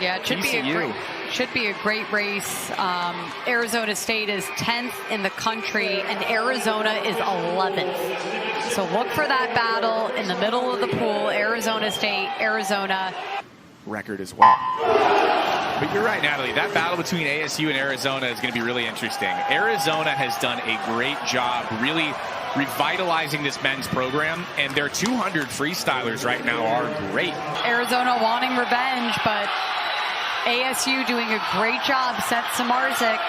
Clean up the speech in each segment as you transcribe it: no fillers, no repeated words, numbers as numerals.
Yeah, it should be a great race. Arizona State is 10th in the country, and Arizona is 11th. So look for that battle in the middle of the pool. Arizona State, Arizona. Record as well. But you're right, Natalie. That battle between ASU and Arizona is going to be really interesting. Arizona has done a great job really revitalizing this men's program, and their 200 freestylers right now are great. Arizona wanting revenge, but ASU doing a great job. Seth Samardzic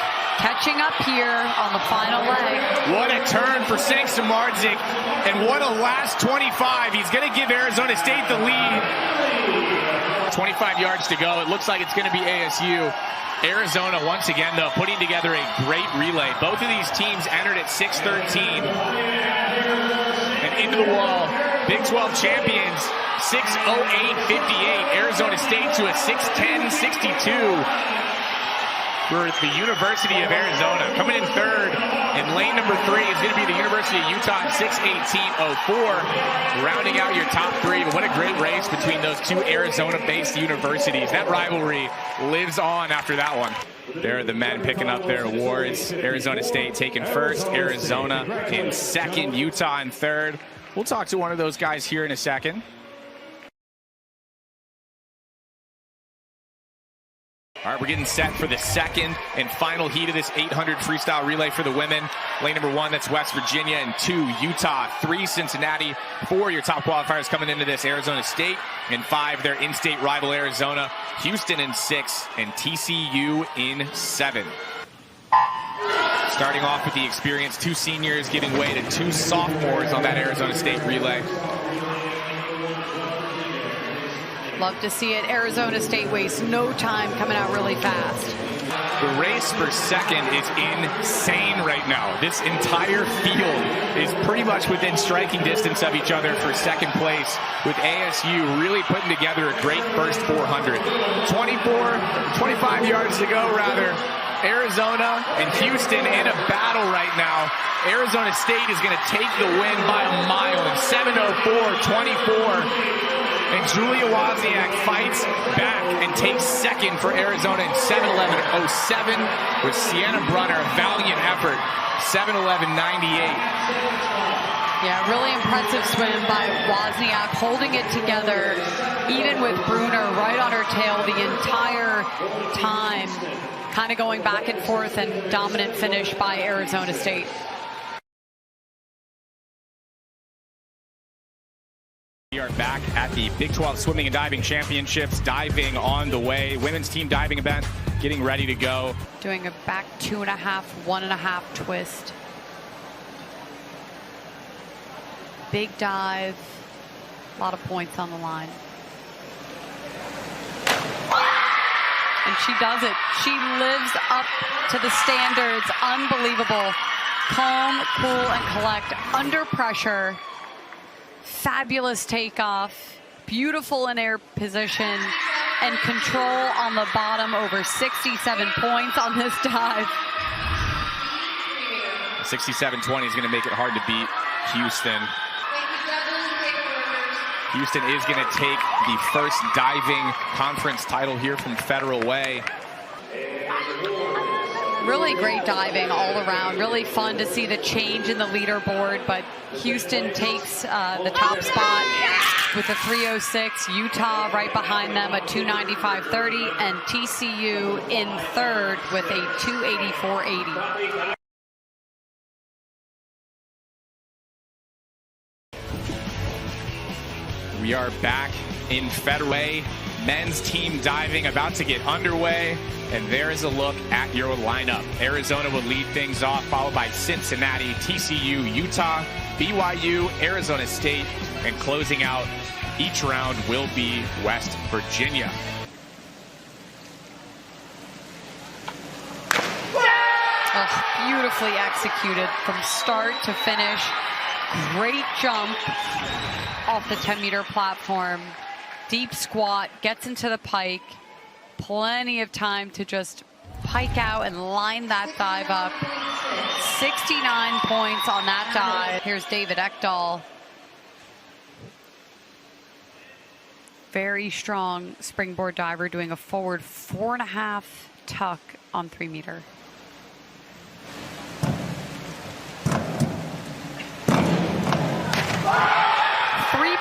catching up here on the final leg. What a turn for Seth Samardzic, and what a last 25. He's going to give Arizona State the lead. 25 yards to go. It looks like it's going to be ASU. Arizona, once again, though, putting together a great relay. Both of these teams entered at 6:13. And into the wall. Big 12 champions, 6:08.58. Arizona State to a 6:10.62 for the University of Arizona. Coming in third in lane number 3 is going to be the University of Utah at 6:18.04. Rounding out your top 3. But what a great race between those two Arizona-based universities. That rivalry lives on after that one. There are the men picking up their awards. Arizona State taking first, Arizona in second, Utah in third. We'll talk to one of those guys here in a second. All right, we're getting set for the second and final heat of this 800 freestyle relay for the women. Lane number 1, that's West Virginia, and 2, Utah, 3, Cincinnati, 4, your top qualifiers coming into this, Arizona State, and 5, their in-state rival Arizona, Houston in 6, and TCU in 7. Starting off with the experience, 2 seniors giving way to 2 sophomores on that Arizona State relay. Love to see it. Arizona State wastes no time, coming out really fast. The race for second is insane right now. This entire field is pretty much within striking distance of each other for second place, with ASU really putting together a great first 400. 25 yards to go, rather. Arizona and Houston in a battle right now. Arizona State is going to take the win by a mile in 7:04.24. And Julia Wozniak fights back and takes second for Arizona in 7:11.07 with Sienna Brunner. A valiant effort, 7:11.98. Yeah, really impressive swim by Wozniak, holding it together, even with Brunner right on her tail the entire time. Kind of going back and forth, and dominant finish by Arizona State. We are back at the Big 12 Swimming and Diving Championships. Diving on the way. Women's team diving event getting ready to go. Doing a back 2.5, 1.5 twist. Big dive. A lot of points on the line. And she does it. She lives up to the standards. Unbelievable. Calm, cool, and collect under pressure. Fabulous takeoff, beautiful in air position, and control on the bottom. Over 67 points on this dive. 67.20 is going to make it hard to beat Houston. Houston is going to take the first diving conference title here from Federal Way. Really great diving all around. Really fun to see the change in the leaderboard, but Houston takes the top spot with a 3:06. Utah right behind them, a 2:95.30, and TCU in third with a 2:84.80. We are back in Federal Way. Men's team diving about to get underway, and there is a look at your lineup. Arizona will lead things off, followed by Cincinnati, TCU, Utah, BYU, Arizona State, and closing out each round will be West Virginia. Oh, beautifully executed from start to finish. Great jump off the 10-meter platform. Deep squat, gets into the pike. Plenty of time to just pike out and line that dive up. 69 points on that dive. Here's David Ekdahl. Very strong springboard diver doing a forward 4.5 tuck on 3 meter.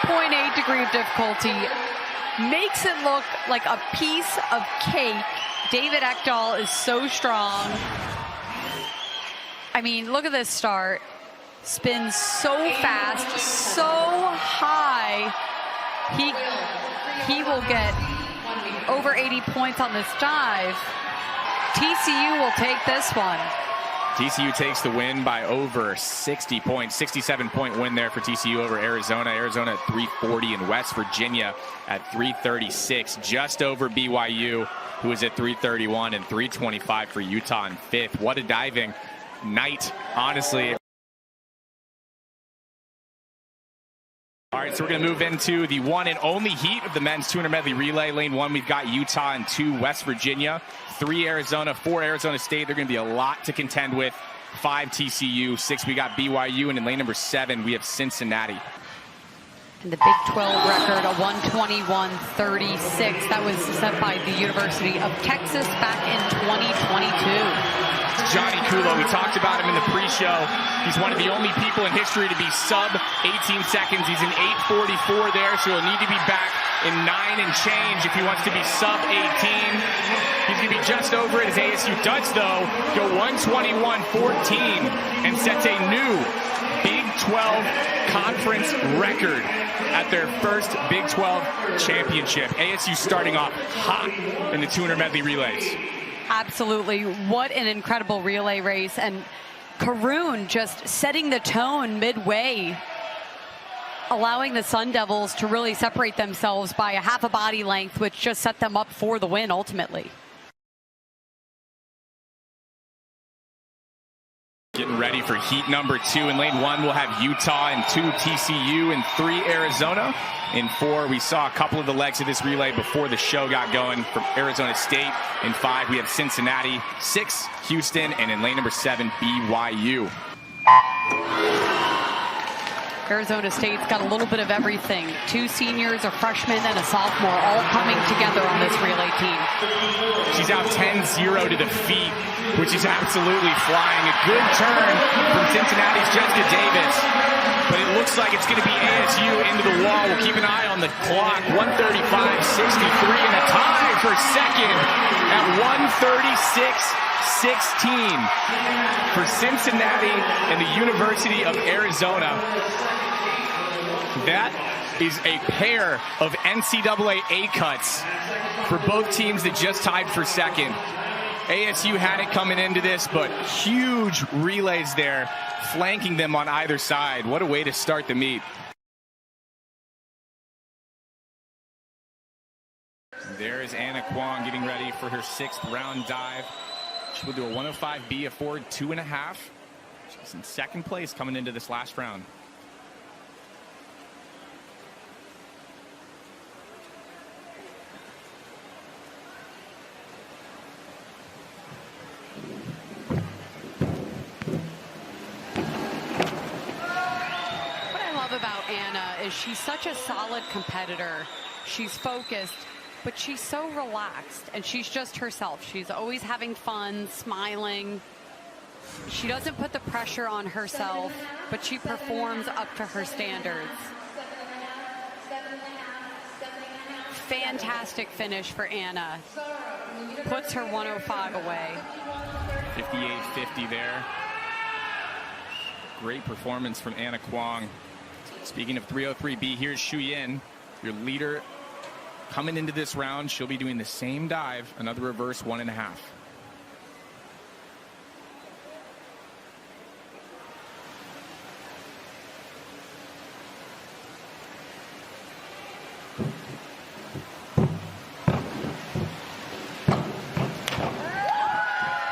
.8 degree of difficulty makes it look like a piece of cake. David Ekdahl is so strong. I mean, look at this start. Spins so fast, so high. He will get over 80 points on this dive. TCU will take this one. TCU takes the win by over 60 points. 67-point win there for TCU over Arizona. Arizona at 340 and West Virginia at 336, just over BYU, who is at 331, and 325 for Utah in 5th. What a diving night, honestly. All right, so we're going to move into the one and only heat of the men's 200 medley relay. Lane 1, we've got Utah, and 2, West Virginia. 3, Arizona, 4, Arizona State. They're going to be a lot to contend with. 5, TCU. 6, we got BYU. And in lane number 7, we have Cincinnati. And the Big 12 record, a 121.36. That was set by the University of Texas back in 2022. Johnny Kulo, we talked about him in the pre-show. He's one of the only people in history to be sub 18 seconds. He's in 8:44 there, so he'll need to be back in 9 and change if he wants to be sub 18. He's going to be just over it as ASU does, though, go 121.14 and sets a new Big 12 conference record at their first Big 12 championship. ASU starting off hot in the 200 medley relays. Absolutely. What an incredible relay race. And Karoun just setting the tone midway, allowing the Sun Devils to really separate themselves by a half a body length, which just set them up for the win ultimately. Getting ready for heat number 2. In lane 1, we'll have Utah, and 2, TCU, and 3, Arizona. In 4, we saw a couple of the legs of this relay before the show got going from Arizona State. In 5, we have Cincinnati. 6, Houston, and in lane number 7, BYU. Arizona State's got a little bit of everything. 2 seniors, a freshman, and a sophomore all coming together on this relay team. She's out 10-0 to the feet, which is absolutely flying. A good turn from Cincinnati's Jessica Davis, but it looks like it's going to be ASU into the wall. We'll keep an eye on the clock. 1:35.63 and a tie for second at 1:36.16 for Cincinnati and the University of Arizona. That is a pair of NCAA A-cuts for both teams that just tied for second. ASU had it coming into this, but huge relays there, flanking them on either side. What a way to start the meet. There is Anna Kwong getting ready for her 6th round dive. She will do a 105B, a forward 2.5. She's in 2nd place coming into this last round. About Anna is she's such a solid competitor. She's focused, but she's so relaxed, and she's just herself. She's always having fun, smiling. She doesn't put the pressure on herself, but she performs up to her standards. Fantastic finish for Anna. Puts her 105 away. 58.50 there. Great performance from Anna Kwong. Speaking of 303B, here's Shu Yin, your leader coming into this round. She'll be doing the same dive, another reverse 1.5.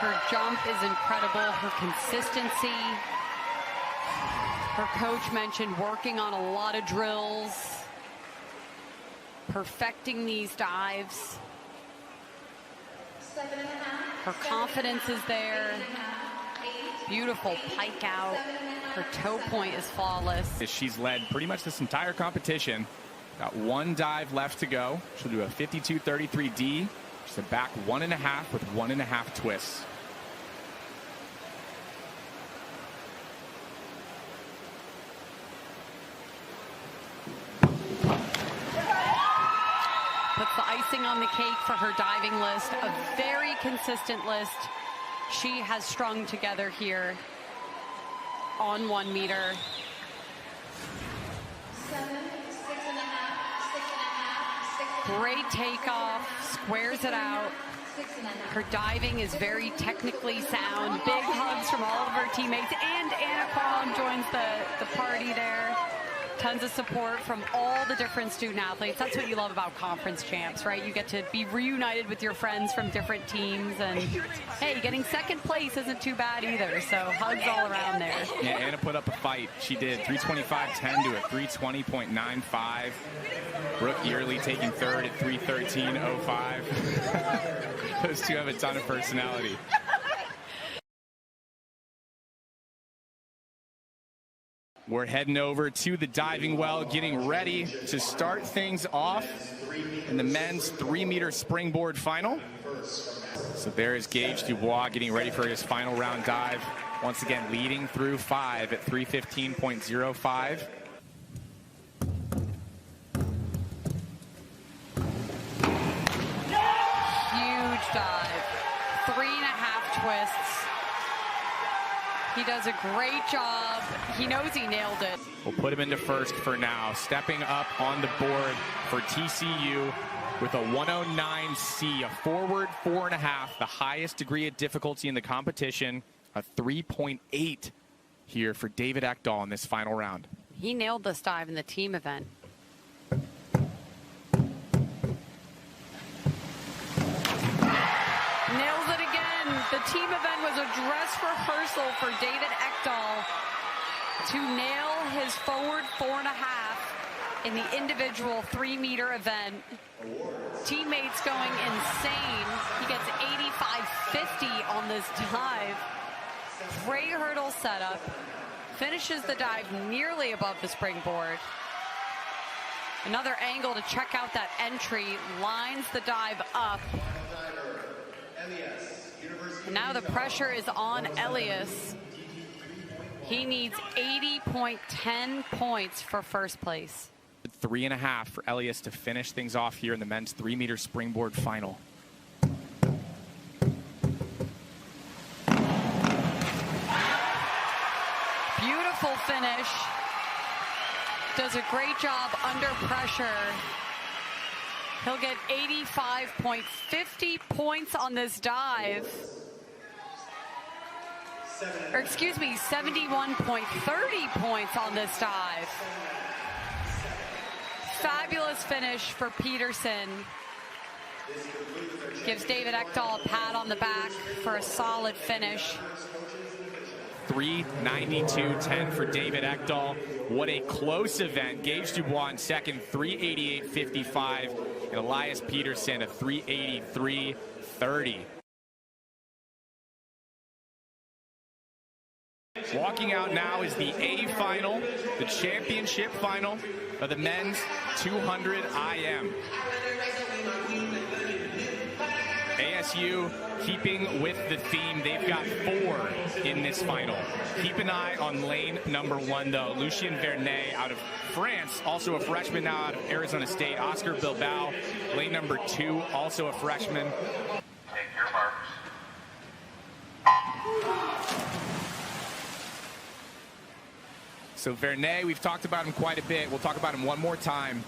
Her jump is incredible, her consistency. Her coach mentioned working on a lot of drills, perfecting these dives. Her confidence is there. Beautiful pike out. Her toe point is flawless. She's led pretty much this entire competition Got one dive left to go. She'll do a 52-33D. Just a back 1.5 with 1.5 twists. Puts the icing on the cake for her diving list. A very consistent list she has strung together here on 1 meter. 7, 6.5, 6.5, 6.5. Great takeoff, squares it out. 6.5. Her diving is very technically sound. Big hugs from all of her teammates, and Anna Cron joins the party there. Tons of support from all the different student athletes. That's what you love about conference champs, right? You get to be reunited with your friends from different teams, and hey, getting second place isn't too bad either, so hugs all around there. Yeah, Anna put up a fight. She did 325.10 to a 320.95. Brooke Yearly taking third at 313.05. Those two have a ton of personality. We're heading over to the diving well, getting ready to start things off in the men's 3-meter springboard final. So there is Gage Dubois getting ready for his final round dive. Once again, leading through 5 at 315.05. Huge dive, 3.5 twists. He does a great job. He knows he nailed it. We'll put him into first for now. Stepping up on the board for TCU with a 109C, a forward 4.5, the highest degree of difficulty in the competition, a 3.8 here for David Ekdahl in this final round. He nailed this dive in the team event. Nails it again. The team event was a dress rehearsal for David Ekdahl to nail his forward 4.5 in the individual 3-meter event. Teammates going insane. He gets 85.50 on this dive. Great hurdle setup. Finishes the dive nearly above the springboard. Another angle to check out that entry. Lines the dive up. And now the pressure is on Elias. He needs 80.10 points for first place. 3.5 for Elias to finish things off here in the men's 3-meter springboard final. Beautiful finish. Does a great job under pressure. He'll get 85.50 points on this dive. Or excuse me, 71.30 points on this dive. Fabulous finish for Peterson. Gives David Ekdahl a pat on the back for a solid finish. 392.10 for David Ekdahl. What a close event. Gage Dubois in second, 388.55. And Elias Peterson, a 383.30. Walking out now is the A final, the championship final of the men's 200 IM. ASU keeping with the theme. They've got 4 in this final. Keep an eye on lane number 1, though. Lucien Vernet out of France, also a freshman now out of Arizona State. Oscar Bilbao, lane number 2, also a freshman. Take your marks. So Vernet, we've talked about him quite a bit. We'll talk about him one more time.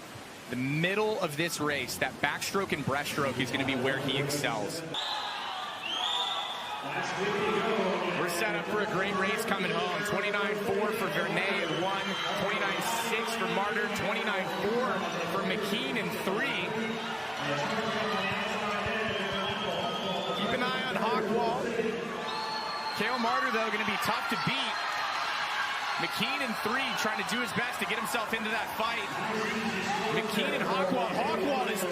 The middle of this race, that backstroke and breaststroke is going to be where he excels. We're set up for a great race coming home. 29.4 for Vernet in 1, 29.6 for Martyr, 29.4 for McKean in 3. Keep an eye on Hawkwall. Cale Martyr, though, going to be tough to beat. McKean in 3, trying to do his best to get himself into that fight. McKean and Hawkwall. Hawkwall is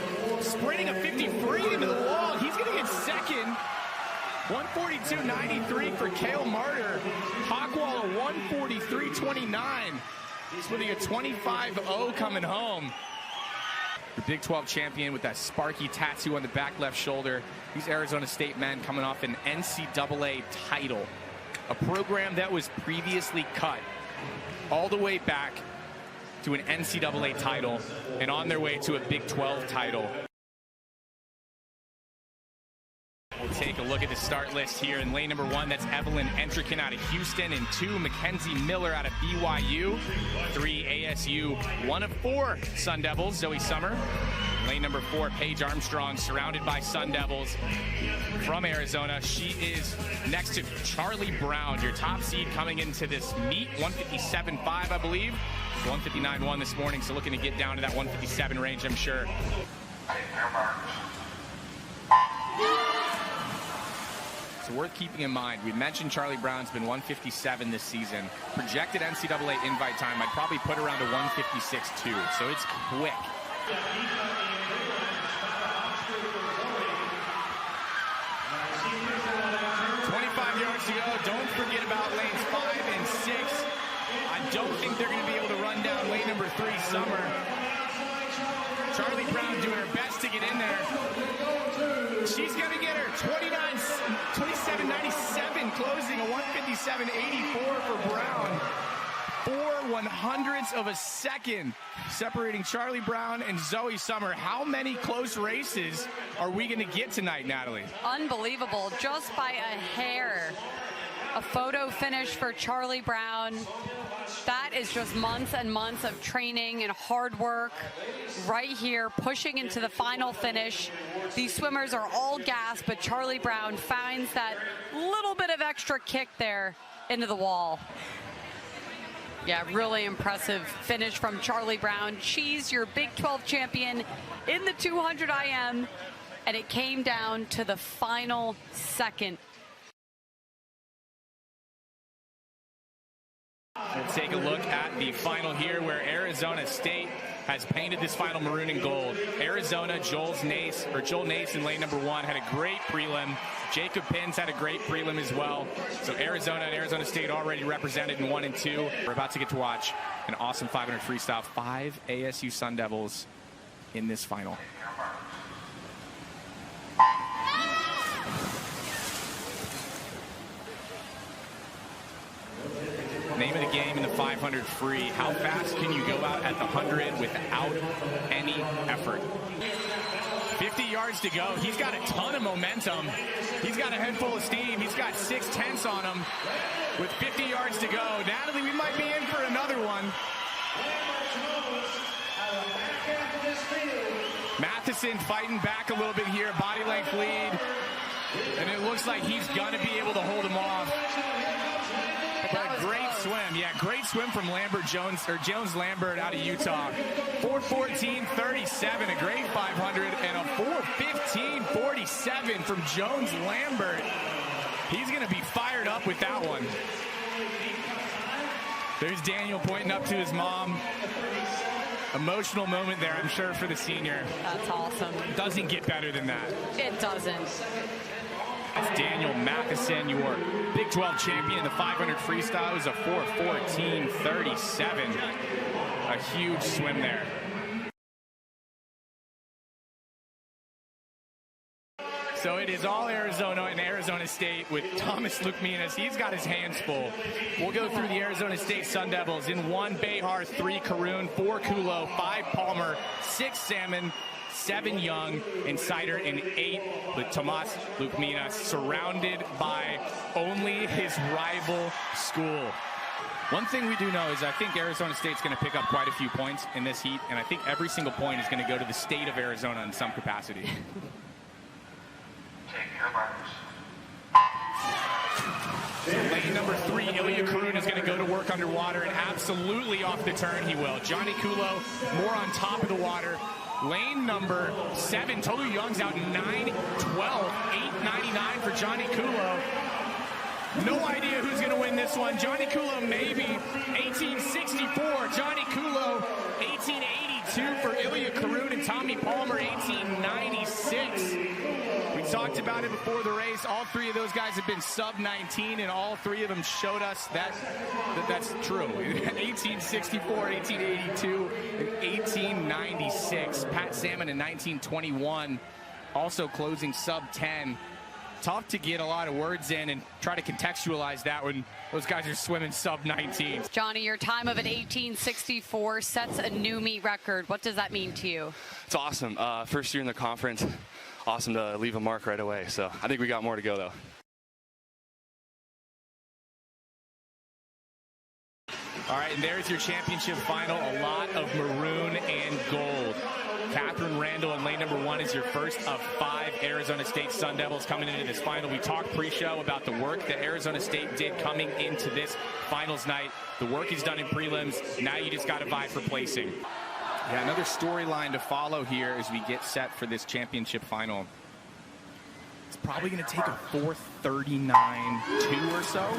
sprinting a 53 into the wall. He's going to get second. 142.93 for Cale Martyr. Hawkwall a 143.29. Splitting a 25-0 coming home. The Big 12 champion with that sparky tattoo on the back left shoulder. These Arizona State men coming off an NCAA title. A program that was previously cut all the way back to an NCAA title and on their way to a Big 12 title. We'll take a look at the start list here. In lane number 1, that's Evelyn Entrican out of Houston. And 2, Mackenzie Miller out of BYU. 3, ASU, 1 of 4 Sun Devils, Zoe Summer. Lane number 4, Paige Armstrong, surrounded by Sun Devils from Arizona. She is next to Charlie Brown, your top seed coming into this meet. 157.5, I believe. 159.1 this morning, so looking to get down to that 157 range, I'm sure. Take your marks. So worth keeping in mind, we mentioned Charlie Brown's been 157 this season. Projected NCAA invite time, I'd probably put around a 156 too, so it's quick. 25 yards to go. Don't forget about lanes 5 and 6. I don't think they're going to be able to run down lane number 3, Summer. Charlie Brown doing her best to get in there. She's going to get her 27.97, closing a 157.84 for Brown. 4/100ths of a second separating Charlie Brown and Zoe Summer. How many close races are we going to get tonight, Natalie? Unbelievable, just by a hair. A photo finish for Charlie Brown. That is just months and months of training and hard work right here, pushing into the final finish. These swimmers are all gassed, but Charlie Brown finds that little bit of extra kick there into the wall. Yeah, really impressive finish from Charlie Brown. She's your Big 12 champion in the 200 IM, and it came down to the final second. We'll take a look at the final here, where Arizona State has painted this final maroon and gold. Arizona, Joel Nace in lane number 1 had a great prelim. Jacob Pins had a great prelim as well. So Arizona and Arizona State already represented in 1 and 2. We're about to get to watch an awesome 500 freestyle. 5 ASU Sun Devils in this final. Name of the game in the 500 free. How fast can you go out at the 100 without any effort? 50 yards to go. He's got a ton of momentum. He's got a head full of steam. He's got 6/10 on him with 50 yards to go. Natalie, we might be in for another one. Matheson fighting back a little bit here. Body length lead. And it looks like he's going to be able to hold him off. But a great swim. Yeah, great swim from Jones-Lambert out of Utah. 4:14.37, a great 500, and a 4:15.47 from Jones-Lambert. He's going to be fired up with that one. There's Daniel pointing up to his mom. Emotional moment there, I'm sure, for the senior. That's awesome. Doesn't get better than that. It doesn't. That's Daniel Matheson, your Big 12 champion. The 500 freestyle was a 4:14.37. A huge swim there. So it is all Arizona and Arizona State with Thomas Lukminas. He's got his hands full. We'll go through the Arizona State Sun Devils. In 1, Behar, 3, Karoon, 4, Kulo, 5, Palmer, 6, Salmon, 7, Young, and Sider, and 8 with Tomas Lukminas, surrounded by only his rival school. One thing we do know is I think Arizona State's going to pick up quite a few points in this heat, and I think every single point is going to go to the state of Arizona in some capacity. Take your marks. Lane number 3, Ilya Karoon is going to go to work underwater, and absolutely off the turn he will. Johnny Kulo more on top of the water. Lane number 7, Tolu Young's out 9-12, 8.99 for Johnny Kulo. No idea who's going to win this one. Johnny Kulo maybe 18.64. Johnny Kulo 18.82 for Ilya Karoon, and Tommy Palmer 18.96. We talked about it before the race. All three of those guys have been sub 19, and all three of them showed us that's true. 1864, 1882, and 1896. Pat Salmon in 1921, also closing sub 10. Tough to get a lot of words in and try to contextualize that when those guys are swimming sub 19. Johnny, your time of an 1864 sets a new meet record. What does that mean to you? It's awesome. First year in the conference. Awesome to leave a mark right away. So I think we got more to go, though. All right, and there's your championship final. A lot of maroon and gold. Catherine Randall in lane number 1 is your first of 5 Arizona State Sun Devils coming into this final. We talked pre-show about the work that Arizona State did coming into this finals night. The work is done in prelims. Now you just got to vie for placing. Yeah, another storyline to follow here as we get set for this championship final. It's probably going to take a 4:39.2 or so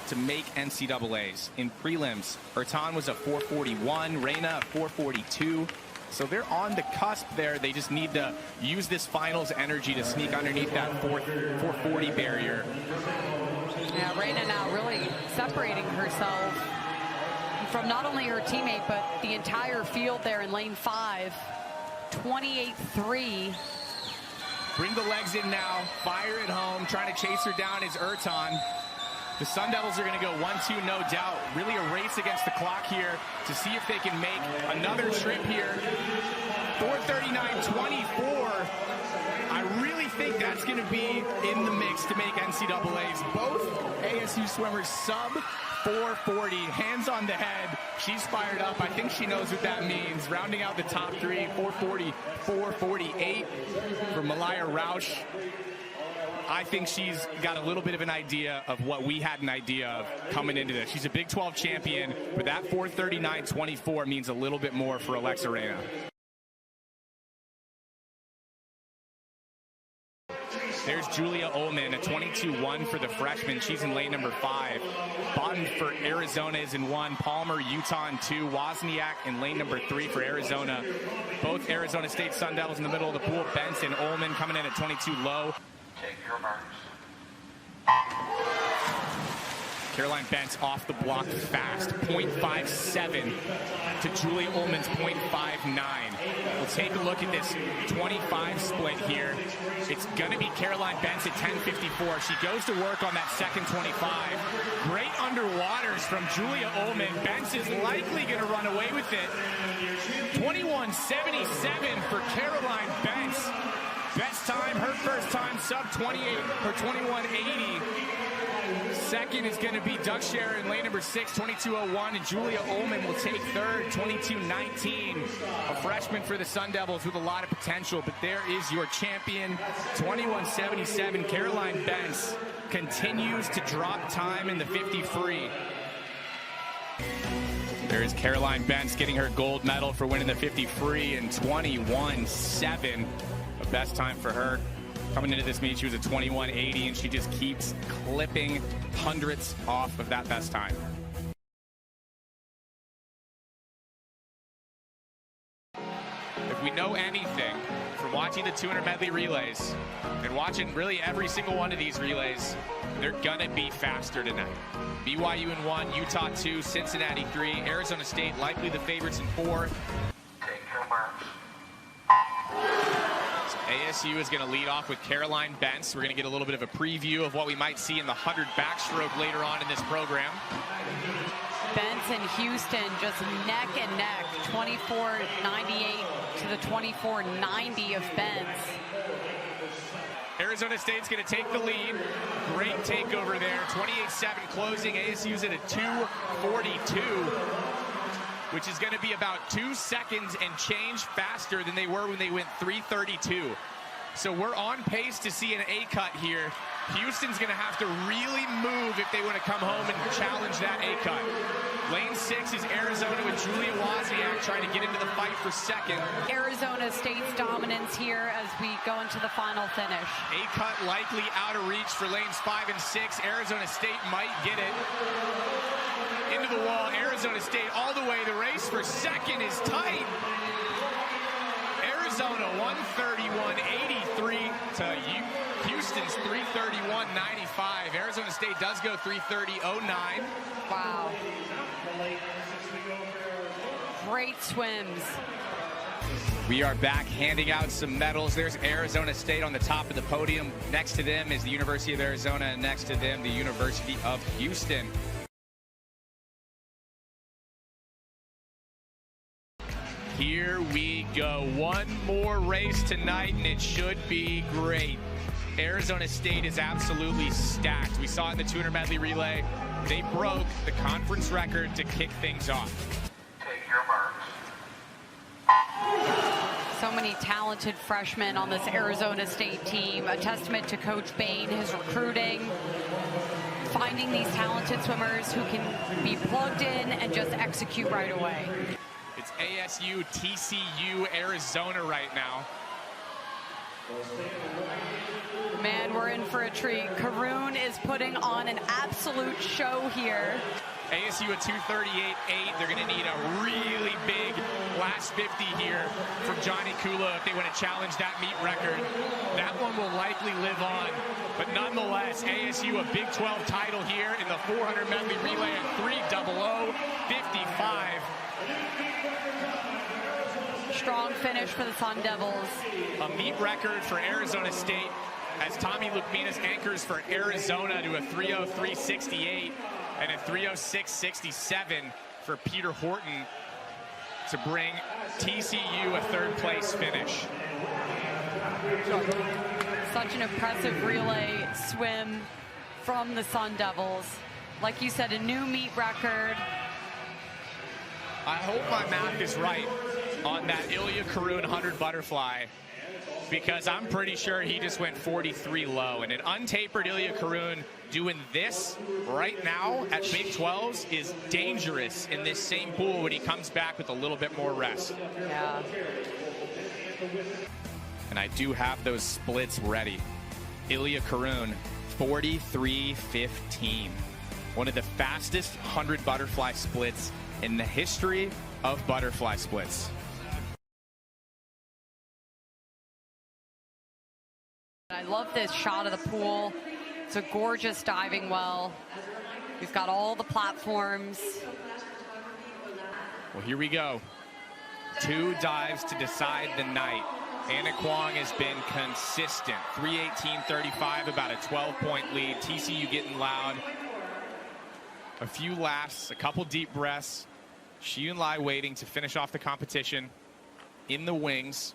to make NCAAs. In prelims, Ertan was a 4:41, Reina a 4:42. So they're on the cusp there. They just need to use this finals energy to sneak underneath that 440 barrier. Yeah, Reina now really separating herself from not only her teammate, but the entire field there in lane 5. 28-3. Bring the legs in now. Fire it home. Trying to chase her down is Ertan. The Sun Devils are going to go 1-2, no doubt. Really a race against the clock here to see if they can make another trip here. 4:39.24. I really think that's going to be in the mix to make NCAAs. Both ASU swimmers sub 440, hands on the head. She's fired up. I think she knows what that means. Rounding out the top 3, 440, 448 for Malaya Rausch. I think she's got a little bit of an idea of what we had an idea of coming into this. She's a Big 12 champion, but that 4:39.24 means a little bit more for Alexa Reina. There's Julia Ullman, a 22-1 for the freshman. She's in lane number 5. Bottom for Arizona is in 1. Palmer, Utah in 2. Wozniak in lane number 3 for Arizona. Both Arizona State Sun Devils in the middle of the pool. Benson, Ullman coming in at 22 low. Take your marks. Caroline Bentz off the block fast. 0.57 to Julie Ullman's 0.59. We'll take a look at this 25 split here. It's going to be Caroline Bentz at 10:54. She goes to work on that second 25. Great underwaters from Julia Ullman. Bentz is likely going to run away with it. 21:77 for Caroline Bentz. Best time, her first time, sub 28 or 21:80. Second is going to be Doug Scherer in lane number 6, 22:01, and Julia Ullman will take third, 22:19. A freshman for the Sun Devils with a lot of potential, but there is your champion, 21:77. Caroline Bentz continues to drop time in the 50 free. There is Caroline Bentz getting her gold medal for winning the 50 free in 21:7. The best time for her. Coming into this meet, she was at 21:80, and she just keeps clipping hundredths off of that best time. If we know anything from watching the 200 medley relays and watching really every single one of these relays, they're gonna be faster tonight. BYU in 1, Utah 2, Cincinnati 3, Arizona State likely the favorites in 4. Take your marks. ASU is going to lead off with Caroline Bentz. We're going to get a little bit of a preview of what we might see in the 100 backstroke later on in this program. Bentz and Houston just neck and neck, 24.98 to the 24.90 of Bentz. Arizona State's going to take the lead. Great takeover there. 28-7 closing. ASU's at a 2:42. Which is going to be about 2 seconds and change faster than they were when they went 3:32. So we're on pace to see an A-cut here. Houston's going to have to really move if they want to come home and challenge that A-cut. Lane 6 is Arizona with Julia Wozniak trying to get into the fight for second. Arizona State's dominance here as we go into the final finish. A-cut likely out of reach for lanes 5 and 6. Arizona State might get it. Into the wall, Arizona State all the way. The race for second is tight. Arizona 131.83 to Houston's 3:31.95. Arizona State does go 3:30.09. Wow. Great swims. We are back handing out some medals. There's Arizona State on the top of the podium. Next to them is the University of Arizona, and next to them, the University of Houston. Here we go. One more race tonight, and it should be great. Arizona State is absolutely stacked. We saw in the 200 medley relay, they broke the conference record to kick things off. Take your marks. So many talented freshmen on this Arizona State team. A testament to Coach Bain, his recruiting, finding these talented swimmers who can be plugged in and just execute right away. It's ASU, TCU, Arizona right now. Man, we're in for a treat. Karoon is putting on an absolute show here. ASU at 2:38.8. They're going to need a really big last 50 here from Johnny Kula if they want to challenge that meet record. That one will likely live on. But nonetheless, ASU a Big 12 title here in the 400 medley relay at 3:00.55. Strong finish for the Sun Devils. A meet record for Arizona State as Tommy Lukminas anchors for Arizona to a 3:03.68 and a 3:06.67 for Peter Horton to bring TCU a third place finish. Such an impressive relay swim from the Sun Devils. Like you said, a new meet record. I hope my math is right on that Ilya Karoun 100 butterfly, because I'm pretty sure he just went 43 low. And an untapered Ilya Karoun doing this right now at Big 12s is dangerous in this same pool when he comes back with a little bit more rest. Yeah. And I do have those splits ready. Ilya Karoun, 43.15. One of the fastest 100 butterfly splits in the history of butterfly splits. I love this shot of the pool. It's a gorgeous diving well. We've got all the platforms. Well, here we go. 2 dives to decide the night. Anna Kwong has been consistent. 3:18.35, about a 12-point lead. TCU getting loud. A few laughs, a couple deep breaths. Xiyun Lai waiting to finish off the competition in the wings.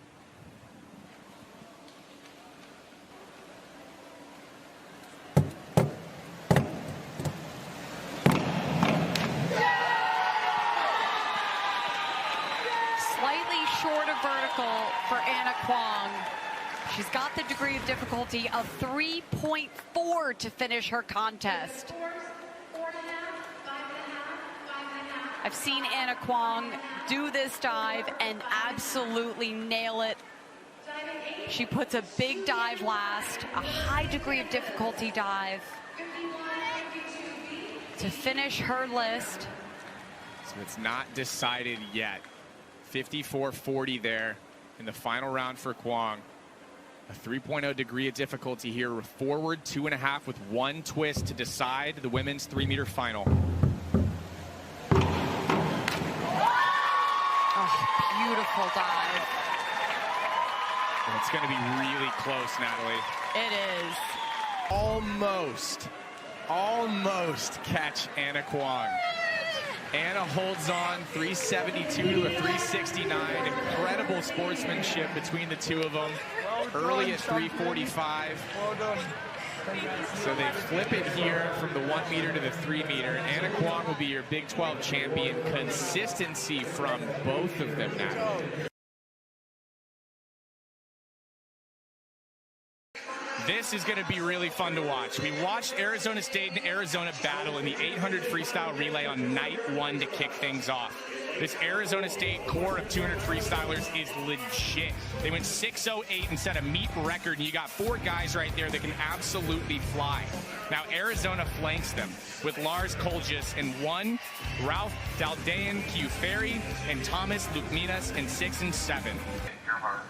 Slightly short of vertical for Anna Kwong. She's got the degree of difficulty of 3.4 to finish her contest. I've seen Anna Kwong do this dive and absolutely nail it. She puts a big dive last, a high degree of difficulty dive to finish her list. So it's not decided yet. 54.40 there in the final round for Kwong. A 3.0 degree of difficulty here. Forward 2.5 with 1 twist to decide the women's 3-meter final. Beautiful dive. And it's going to be really close, Natalie. It is. Almost catch Anna Kwong. Anna holds on 372 to a 369. Incredible sportsmanship between the two of them. Early at 345. So they flip it here from the 1 meter to the 3 meter. Anna Kwong will be your Big 12 champion. Consistency from both of them now. This is going to be really fun to watch. We watched Arizona State and Arizona battle in the 800 freestyle relay on night 1 to kick things off. This Arizona State core of 200 freestylers is legit. They went 6:08 and set a meet record, and you got 4 guys right there that can absolutely fly. Now Arizona flanks them with Lars Koljas in 1, Ralph Daldayan, Q Ferry, and Thomas Lukminas in 6 and 7. Take your marks.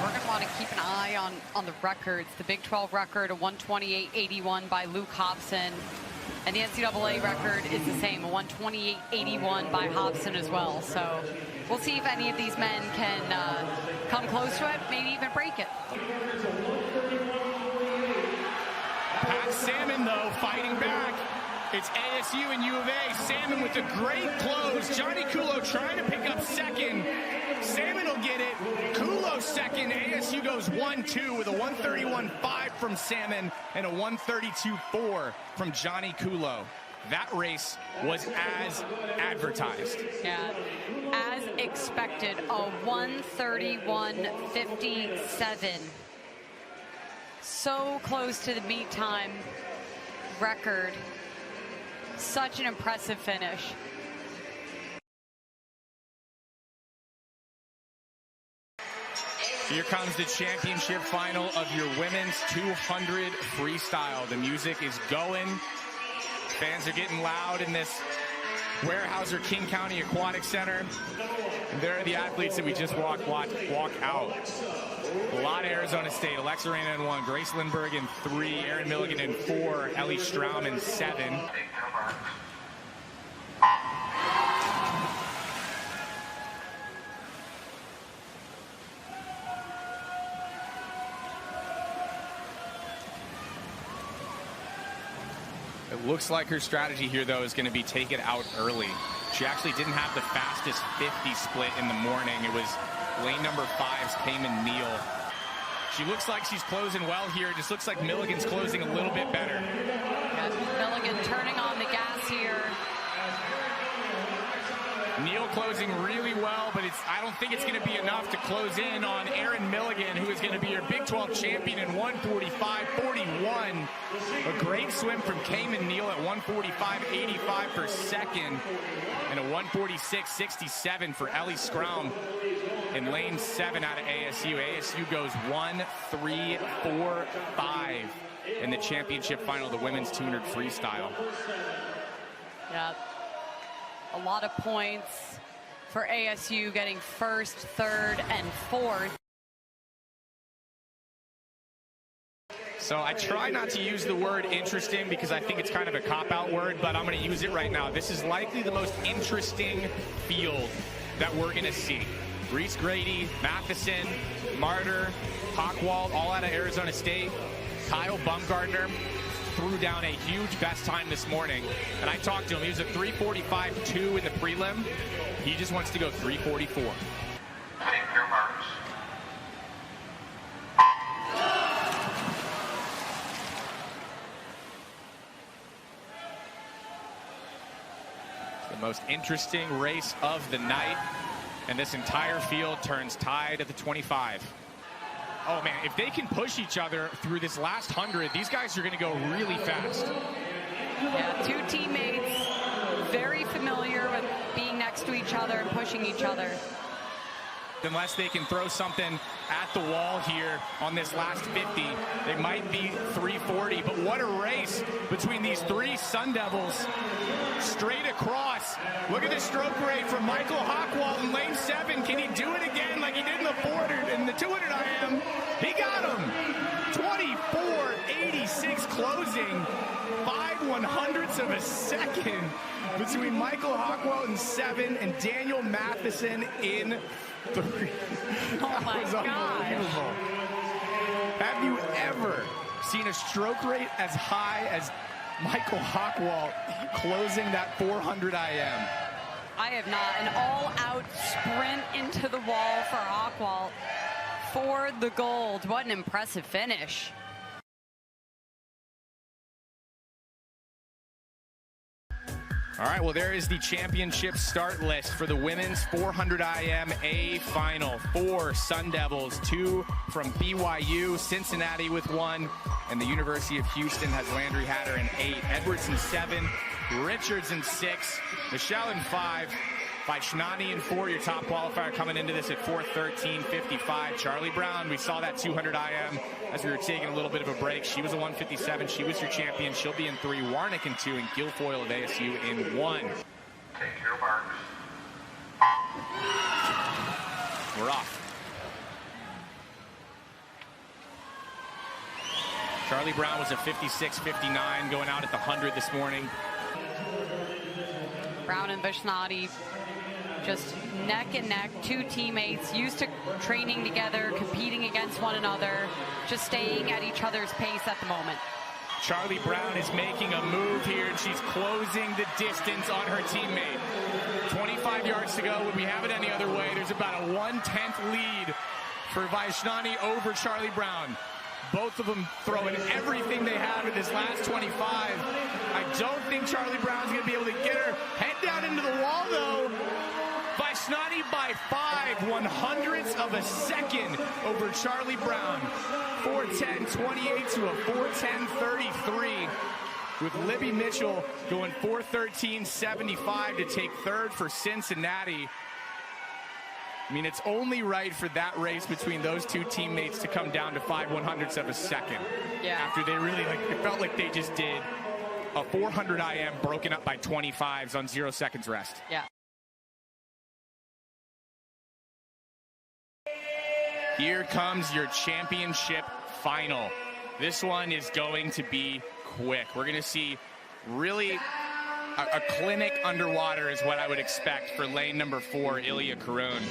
We're going to want to keep an eye on the records. The Big 12 record, a 128.81 by Luke Hobson. And the NCAA record is the same, a 128.81 by Hobson as well. So we'll see if any of these men can come close to it, maybe even break it. Pat Salmon, though, fighting back. It's ASU and U of A. Salmon with a great close. Johnny Kulo trying to pick up second. Salmon will get it. Kulo second. ASU goes 1-2 with a 131.5 from Salmon and a 132.4 from Johnny Kulo. That race was as advertised. Yeah, as expected, a 131.57. So close to the meet time record. Such an impressive finish. Here comes the championship final of your women's 200 freestyle. The music is going. Fans are getting loud in this Weyerhaeuser King County Aquatic Center. And there are the athletes that we just walk out. A lot of Arizona State. Alexa Reyna in 1, Grace Lindbergh in 3, Erin Milligan in 4, Ellie Straum in 7. Take your marks. It looks like her strategy here, though, is going to be take it out early. She actually didn't have the fastest 50 split in the morning. It was lane number 5's Cayman Neal. She looks like she's closing well here. It just looks like Milligan's closing a little bit better. Yeah, Milligan turning on the gas here. Neal closing really well, but I don't think it's going to be enough to close in on Erin Milligan, who is going to be your Big 12 champion in 145.41. A great swim from Cayman Neal at 145.85 per second, and a 146.67 for Ellie Straum in lane 7 out of ASU. ASU goes 1-3-4-5 in the championship final of the women's 200 freestyle. Yeah. A lot of points for ASU, getting first, third, and fourth. So I try not to use the word interesting because I think it's kind of a cop-out word, but I'm going to use it right now. This is likely the most interesting field that we're going to see. Reese Grady, Matheson, Martyr, Hockwald, all out of Arizona State. Kyle Bumgardner threw down a huge best time this morning, and I talked to him. He was at 3:45.2 in the prelim. He just wants to go 3:44. Take your marks. The most interesting race of the night, and this entire field turns tide at the 25. Oh man, if they can push each other through this last 100, these guys are going to go really fast. Yeah, two teammates very familiar with being next to each other and pushing each other. Unless they can throw something at the wall here on this last 50, they might be 340. But what a race between these three Sun Devils straight across. Look at the stroke rate from Michael Hockwald in lane 7. Can he do it again like he did in the 400 and the 200 IM? He got him. 24.86 closing. 5/100ths of a second between Michael Hockwald in 7 and Daniel Matheson in 3. Oh my God. Have you ever seen a stroke rate as high as Michael Hockwald closing that 400 IM? I have not. An all-out sprint into the wall for Hockwald for the gold. What an impressive finish. All right, well, there is the championship start list for the women's 400 IM A final. 4 Sun Devils, 2 from BYU, Cincinnati with 1, and the University of Houston has Landry Hatter in 8, Edwards in 7, Richards in 6, Michelle in 5, Vaishnani in 4, your top qualifier coming into this at 4:13.55. Charlie Brown, we saw that 200 IM as we were taking a little bit of a break. She was a 157. She was your champion. She'll be in 3. Warnick in 2, and Guilfoyle of ASU in 1. Take your marks. We're off. Charlie Brown was a 56-59 going out at the 100 this morning. Brown and Vishnati just neck and neck, two teammates used to training together, competing against one another, just staying at each other's pace at the moment. Charlie Brown is making a move here, and she's closing the distance on her teammate. 25 yards to go. Would we have it any other way? There's about a 1/10 lead for Vaishnani over Charlie Brown. Both of them throwing everything they have in this last 25. I don't think Charlie Brown's going to be able to get her head down into the wall, though. Vaishnani by 5/100ths of a second over Charlie Brown. 4:10.28 to a 4:10.33. With Libby Mitchell going 4:13.75 to take third for Cincinnati. I mean, it's only right for that race between those two teammates to come down to 5/100ths of a second. Yeah. After they really, it felt like they just did a 400 IM broken up by 25s on 0 seconds rest. Yeah. Here comes your championship final. This one is going to be quick. We're going to see really a clinic underwater is what I would expect for lane number 4, Ilya Karun.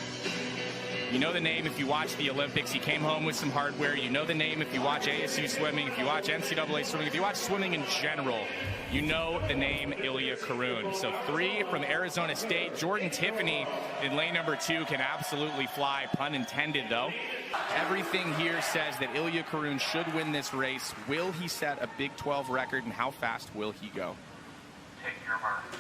You know the name if you watch the Olympics. He came home with some hardware. You know the name if you watch ASU swimming, if you watch NCAA swimming, if you watch swimming in general. You know the name Ilya Karun. So 3 from Arizona State. Jordan Tiffany in lane number 2 can absolutely fly, pun intended though. Everything here says that Ilya Karun should win this race. Will he set a Big 12 record, and how fast will he go? Take your marks.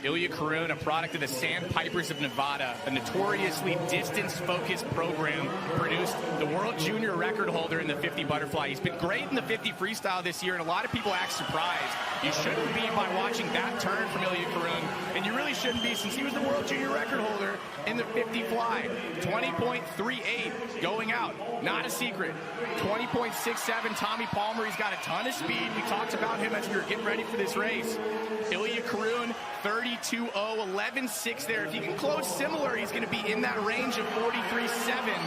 Ilya Karun, a product of the Sandpipers of Nevada, a notoriously distance-focused program, produced the world junior record holder in the 50 butterfly. He's been great in the 50 freestyle this year, and a lot of people act surprised. You shouldn't be by watching that turn from Ilya Karun, and you really shouldn't be since he was the world junior record holder in the 50 fly. 20.38 going out, not a secret. 20.67 Tommy Palmer, he's got a ton of speed. We talked about him as we were getting ready for this race. Ilya Karun, 32.0, 11.6 there. If he can close similar, he's going to be in that range of 43.7.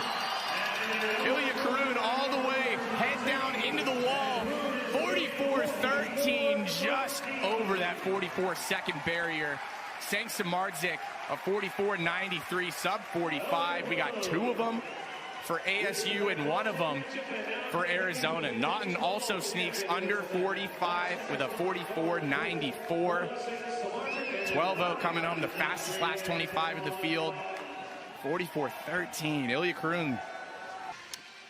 Ilya Karun all the way, head down into the wall. 44.13, just over that 44-second barrier. Sangsa Mardzik, a 44.93, sub 45. We got 2 of them for ASU and 1 of them for Arizona. Naughton also sneaks under 45 with a 44.94. 12.0 coming home, the fastest last 25 in the field. 44.13. Ilya Karun.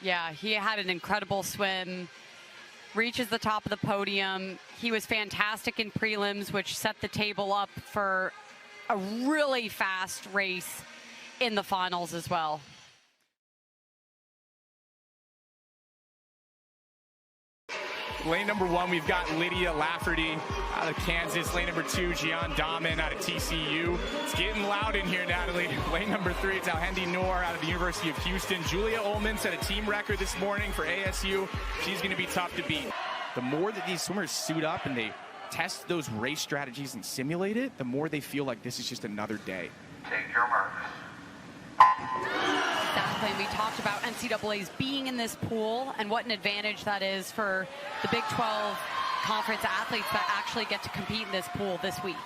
Yeah, he had an incredible swim. Reaches the top of the podium. He was fantastic in prelims, which set the table up for a really fast race in the finals as well. Lane number 1, we've got Lydia Lafferty out of Kansas. Lane number 2, Gian Daman out of TCU. It's getting loud in here, Natalie. Lane number 3, it's Alhendi Noor out of the University of Houston. Julia Ullman set a team record this morning for ASU. She's going to be tough to beat. The more that these swimmers suit up and they test those race strategies and simulate it, the more they feel like this is just another day. Take your marks. Exactly. We talked about NCAA's being in this pool and what an advantage that is for the Big 12 conference athletes that actually get to compete in this pool this week.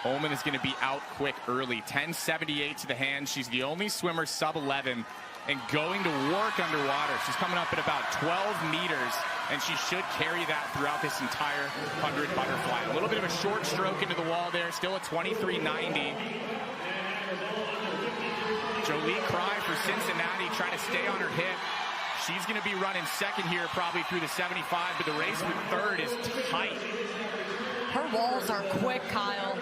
Ullman is going to be out quick early. 10.78 to the hand. She's the only swimmer sub 11 and going to work underwater. She's coming up at about 12 meters, and she should carry that throughout this entire 100 butterfly. A little bit of a short stroke into the wall there. Still a 23.90. Jolie Cry for Cincinnati trying to stay on her hip. She's going to be running second here probably through the 75, but the race with third is tight. Her walls are quick, Kyle.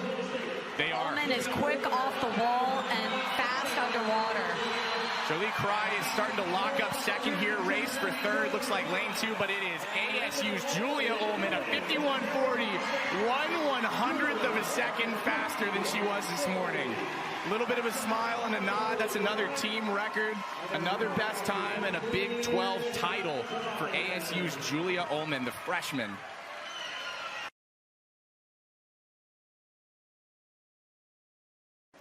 They are. Ullman is quick off the wall and fast underwater. Jolie Cry is starting to lock up second here. Race for third. Looks like lane 2, but it is ASU's Julia Ullman, a 51.40, 1/100th of a second faster than she was this morning. A little bit of a smile and a nod. That's another team record, another best time, and a Big 12 title for ASU's Julia Ullman, the freshman.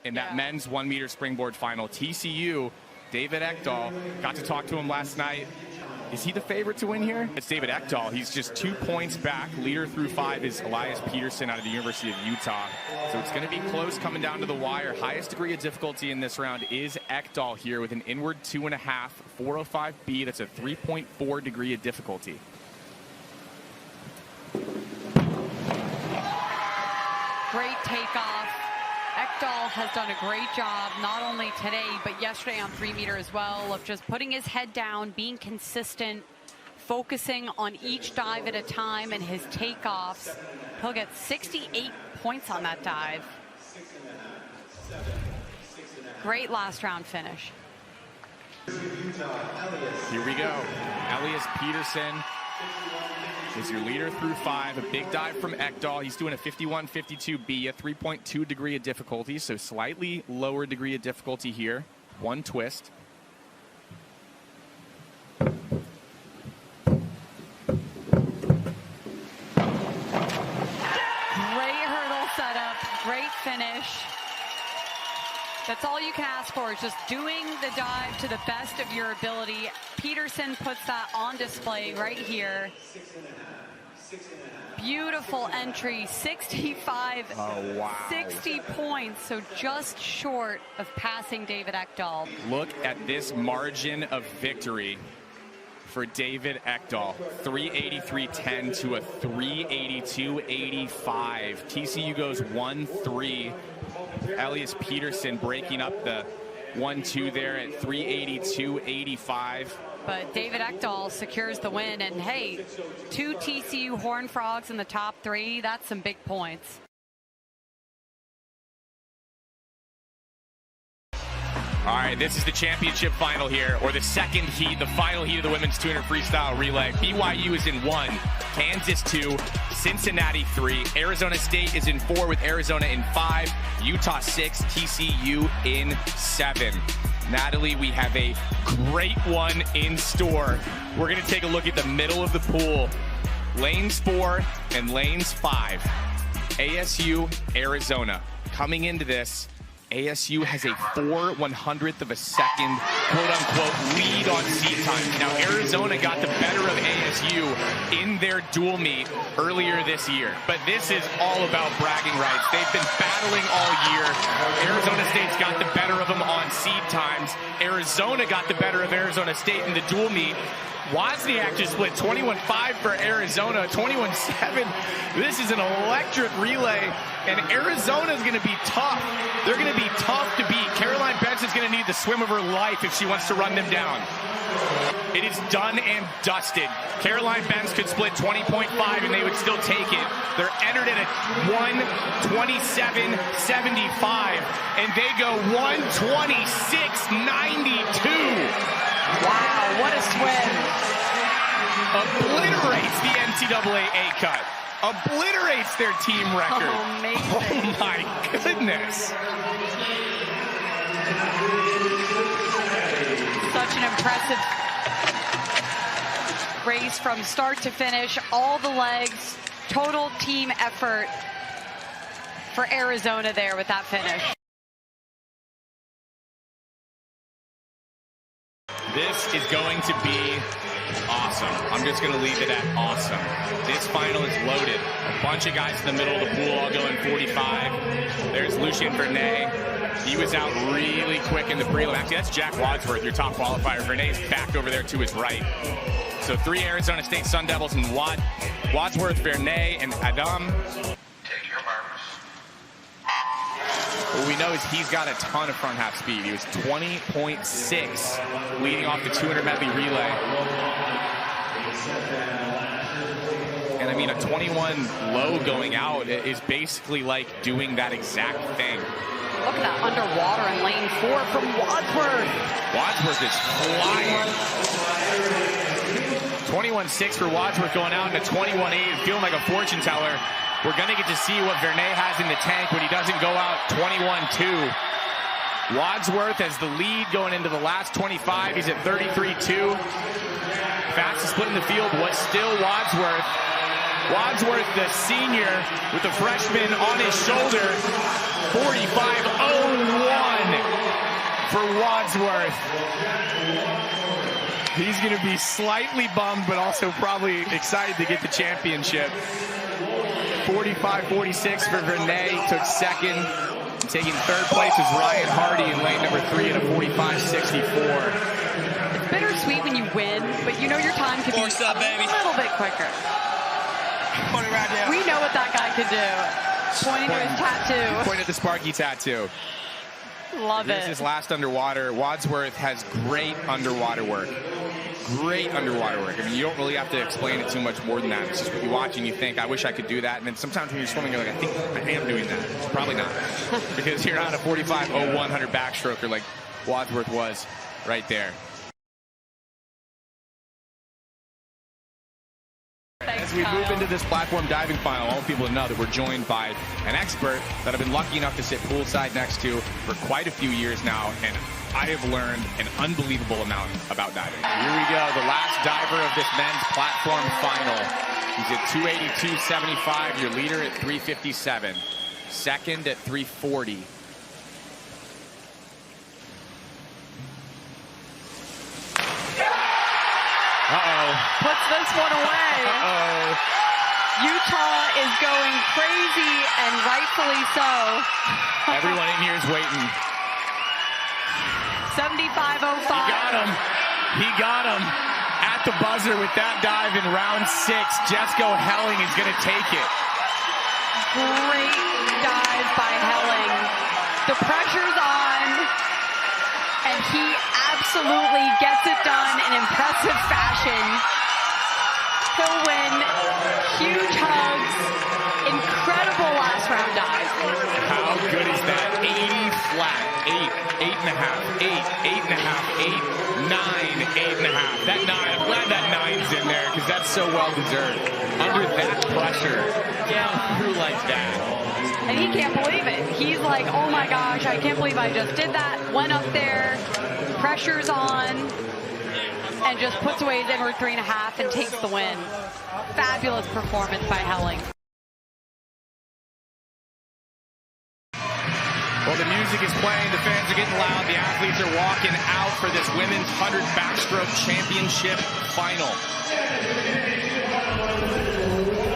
in that men's 1 meter springboard final. TCU, David Ekdahl, got to talk to him last night. Is he the favorite to win here? It's David Ekdahl. He's just 2 points back. Leader through 5 is Elias Peterson out of the University of Utah. So it's going to be close coming down to the wire. Highest degree of difficulty in this round is Ekdahl here with an inward 2.5, 405B. That's a 3.4 degree of difficulty. Great takeoff. Ekdahl has done a great job, not only today, but yesterday on 3 meter as well, of just putting his head down, being consistent, focusing on each dive at a time and his takeoffs. He'll get 68 points on that dive. Great last round finish. Here we go. Elias Peterson is your leader through 5. A big dive from Ekdahl. He's doing a 51-52B, a 3.2 degree of difficulty, so slightly lower degree of difficulty here. 1 twist. Great hurdle setup, great finish. That's all you can ask for, is just doing the dive to the best of your ability. Peterson puts that on display right here. Beautiful entry, 65, 60 points, so just short of passing David Ekdahl. Look at this margin of victory for David Ekdahl. 383.10 to a 382.85. TCU goes 1-3. Elias Peterson breaking up the 1-2 there at 382.85. But David Ekdahl secures the win, and hey, 2 TCU Horned Frogs in the top 3, that's some big points. All right, this is the championship final here, or the second heat, the final heat of the women's 200 freestyle relay. BYU is in 1, Kansas 2, Cincinnati 3, Arizona State is in 4 with Arizona in 5, Utah 6, TCU in 7. Natalie, we have a great one in store. We're going to take a look at the middle of the pool. Lanes 4 and lanes 5. ASU, Arizona. Coming into this, ASU has a 4/100th of a second, quote-unquote, lead on seat time. Now, Arizona got the better of ASU in their dual meet earlier this year. But this is all about bragging rights. They've been battling all year. Arizona State's got the better of them on seed times. Arizona got the better of Arizona State in the dual meet. Wozniak just split 21-5 for Arizona, 21-7. This is an electric relay, and Arizona's going to be tough. They're going to be tough to beat. Caroline Benson's going to need the swim of her life if she wants to run them down. It is done and dusted. Caroline Benz could split 20.5 and they would still take it. They're entered at a 1:27.75 and they go 1:26.92. Wow, what a swim. Obliterates the NCAA A-cut. Obliterates their team record. Oh, amazing. Oh my goodness. Such an impressive race from start to finish. All the legs, total team effort for Arizona there with that finish. This is going to be awesome. I'm just going to leave it at awesome. This final is loaded. A bunch of guys in the middle of the pool all going 45. There's Lucien Vernet. He was out really quick in the prelim. Actually, that's Jack Wadsworth, your top qualifier. Vernet's back over there to his right. So 3 Arizona State Sun Devils and Wadsworth, Vernet, and Adam. Take your marks. What we know is he's got a ton of front half speed. He was 20.6 leading off the 200 medley relay. And I mean, a 21 low going out is basically like doing that exact thing. Look at that underwater in lane 4 from Wadsworth. Wadsworth is flying. 21.6 for Wadsworth going out into 21.8, feeling like a fortune teller. We're going to get to see what Vernet has in the tank when he doesn't go out 21.2. Wadsworth as the lead going into the last 25. He's at 33.2. Fastest split in the field was still Wadsworth. Wadsworth, the senior, with the freshman on his shoulder. 45.01 for Wadsworth. He's going to be slightly bummed, but also probably excited to get the championship. 45.46 for Vernay, took second. Taking third place is Ryan Hardy in lane number 3 at a 45.64. It's bittersweet when you win, but you know your time could be a little bit quicker. We know what that guy could do. Pointing to his tattoo. Point at the Sparky tattoo. Love it. This is last underwater. Wadsworth has great underwater work. Great underwater work. I mean, you don't really have to explain it too much more than that. It's just when you watch and you think, I wish I could do that. And then sometimes when you're swimming, you're like, I think I am doing that. Probably not. Because you're not a 45.01 100 backstroker like Wadsworth was right there. As we move into this platform diving final, I want people to know that we're joined by an expert that I've been lucky enough to sit poolside next to for quite a few years now, and I have learned an unbelievable amount about diving. Here we go, the last diver of this men's platform final. He's at 282.75, your leader at 357, second at 340. Puts this one away. Utah is going crazy, and rightfully so. Everyone in here is waiting. 75.05. He got him at the buzzer with that dive in round 6. Jesco Helling is going to take it. Great dive by Helling. The pressure's on, and he absolutely gets it done in impressive fashion. He'll win. Huge hugs. Incredible last round dive. How good is that? 80 flat. 8, 8.5, 8, 8.5, 8, 9, 8.5. That 9, I'm glad that 9's in there because that's so well deserved. Under that pressure, down through like that. And he can't believe it. He's like, oh my gosh, I can't believe I just did that. Went up there, pressure's on, and just puts away his inward 3.5 and takes the win. Fabulous performance by Helling. Well, the music is playing, the fans are getting loud, the athletes are walking out for this women's 100 backstroke championship final.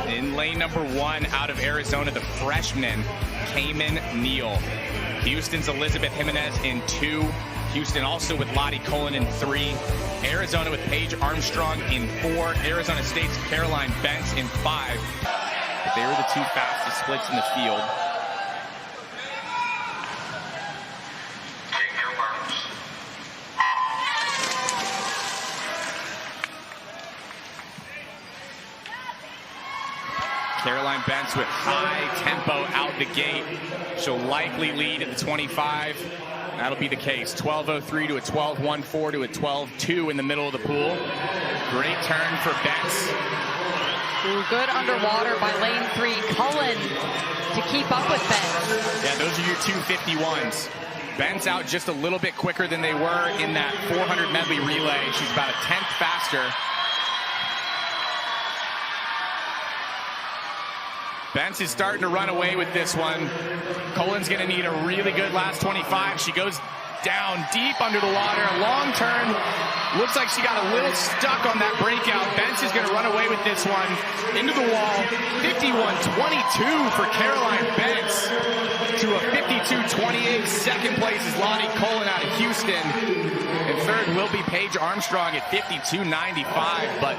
In lane number 1 out of Arizona, the freshman, Cayman Neal. Houston's Elizabeth Jimenez in 2. Houston also with Lottie Cullen in 3. Arizona with Paige Armstrong in 4. Arizona State's Caroline Bentz in 5. But they were the 2 fastest splits in the field. Take your marks. Caroline Bentz with high tempo out the gate. She'll likely lead at the 25. That'll be the case. 12.03 to a 12.14 to a 12.2 in the middle of the pool. Great turn for Bentz. Ooh, good underwater by lane 3. Cullen to keep up with Bentz. Yeah, those are your 251s. Bentz out just a little bit quicker than they were in that 400 medley relay. She's about a 10th faster. Bentz is starting to run away with this one. Cullen's going to need a really good last 25. She goes down deep under the water. A long turn. Looks like she got a little stuck on that breakout. Bentz is going to run away with this one. Into the wall. 51.22 for Caroline Bentz. To a 52.28. Second place is Lottie Cullen out of Houston. And third will be Paige Armstrong at 52.95. But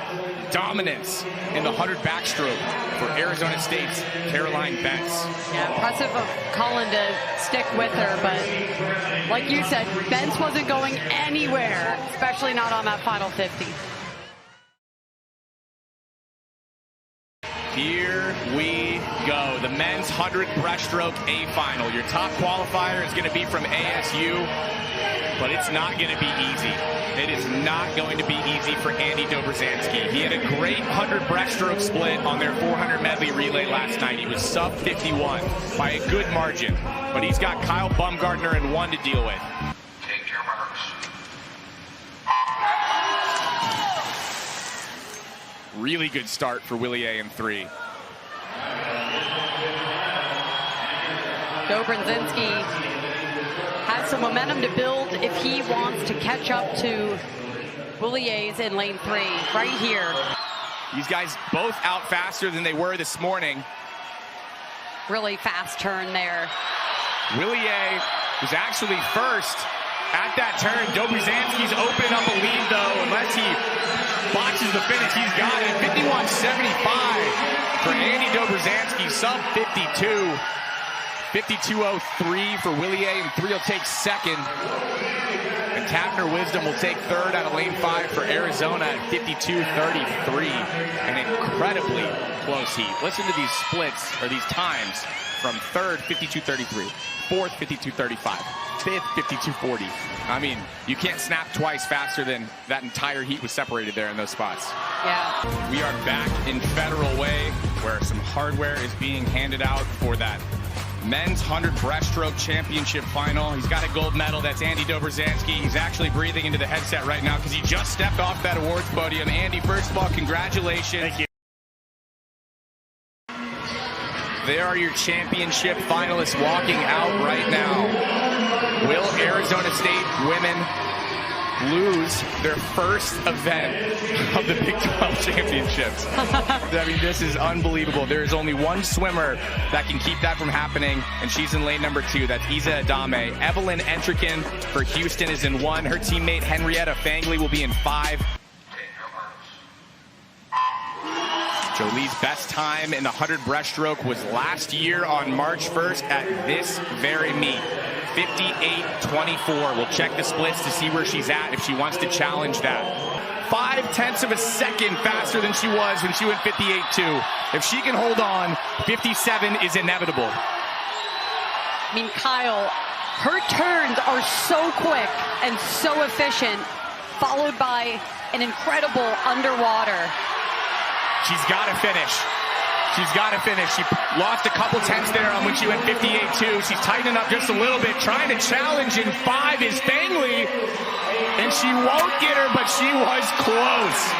dominance in the 100 backstroke for Arizona State's Caroline Bentz. Yeah, impressive of Cullen to stick with her, but like you said, Bentz wasn't going anywhere, especially not on that final 50. Here we go. The men's 100 breaststroke A final. Your top qualifier is going to be from ASU, but it's not going to be easy. It is not going to be easy for Andy Dobrzansky. He had a great 100 breaststroke split on their 400 medley relay last night. He was sub 51 by a good margin, but he's got Kyle Bumgardner in 1 to deal with. Take your marks. Really good start for Willier in 3. Dobrzinski has some momentum to build if he wants to catch up to Willier's in lane 3, right here. These guys both out faster than they were this morning. Really fast turn there. Willier was actually first at that turn. Dobrzinski's opening up a lead, though, unless he botches the finish. He's got it. 51.75 for Andy Dobrzinski, sub 52. 52.03 for Willier, and 3 will take second. And Tapner Wisdom will take third out of lane 5 for Arizona at 52.33. An incredibly close heat. Listen to these splits, or these times, from third, 52.33, fourth, 52.35, fifth, 52.40. I mean, you can't snap twice faster than that entire heat was separated there in those spots. Yeah. We are back in Federal Way, where some hardware is being handed out for that men's 100 breaststroke championship final. He's got a gold medal. That's Andy Dobrzinski. He's actually breathing into the headset right now because he just stepped off that awards podium. Andy, first of all, congratulations. Thank you. There are your championship finalists walking out right now. Will Arizona State women lose their first event of the Big 12 championships? I mean, this is unbelievable. There is only one swimmer that can keep that from happening, and she's in lane number 2. That's Isa Adame. Evelyn Entrikin for Houston is in 1. Her teammate Henrietta Fangley will be in 5. Jolie's best time in the 100 breaststroke was last year on March 1st at this very meet. 58.24. We'll check the splits to see where she's at if she wants to challenge that. 0.5 of a second faster than she was when she went 58.2. If she can hold on, 57 is inevitable. I mean, Kyle, her turns are so quick and so efficient, followed by an incredible underwater. She's got to finish. She's got to finish. She lost a couple tenths there on when she went 58.2. She's tightening up just a little bit, trying to challenge in 5 is Fangley. And she won't get her, but she was close.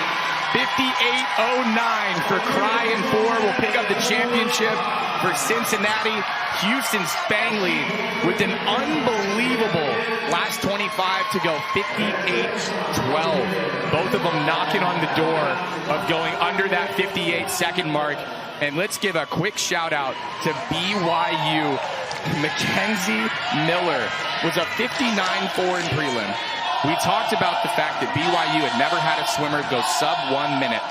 58.09 for Cry and 4 will pick up the championship for Cincinnati. Houston's Fangley with an unbelievable last 25 to go 58.12. Both of them knocking on the door of going under that 58-second mark. And let's give a quick shout out to BYU. Mackenzie Miller was a 59.4 in prelim. We talked about the fact that BYU had never had a swimmer go sub 1 minute.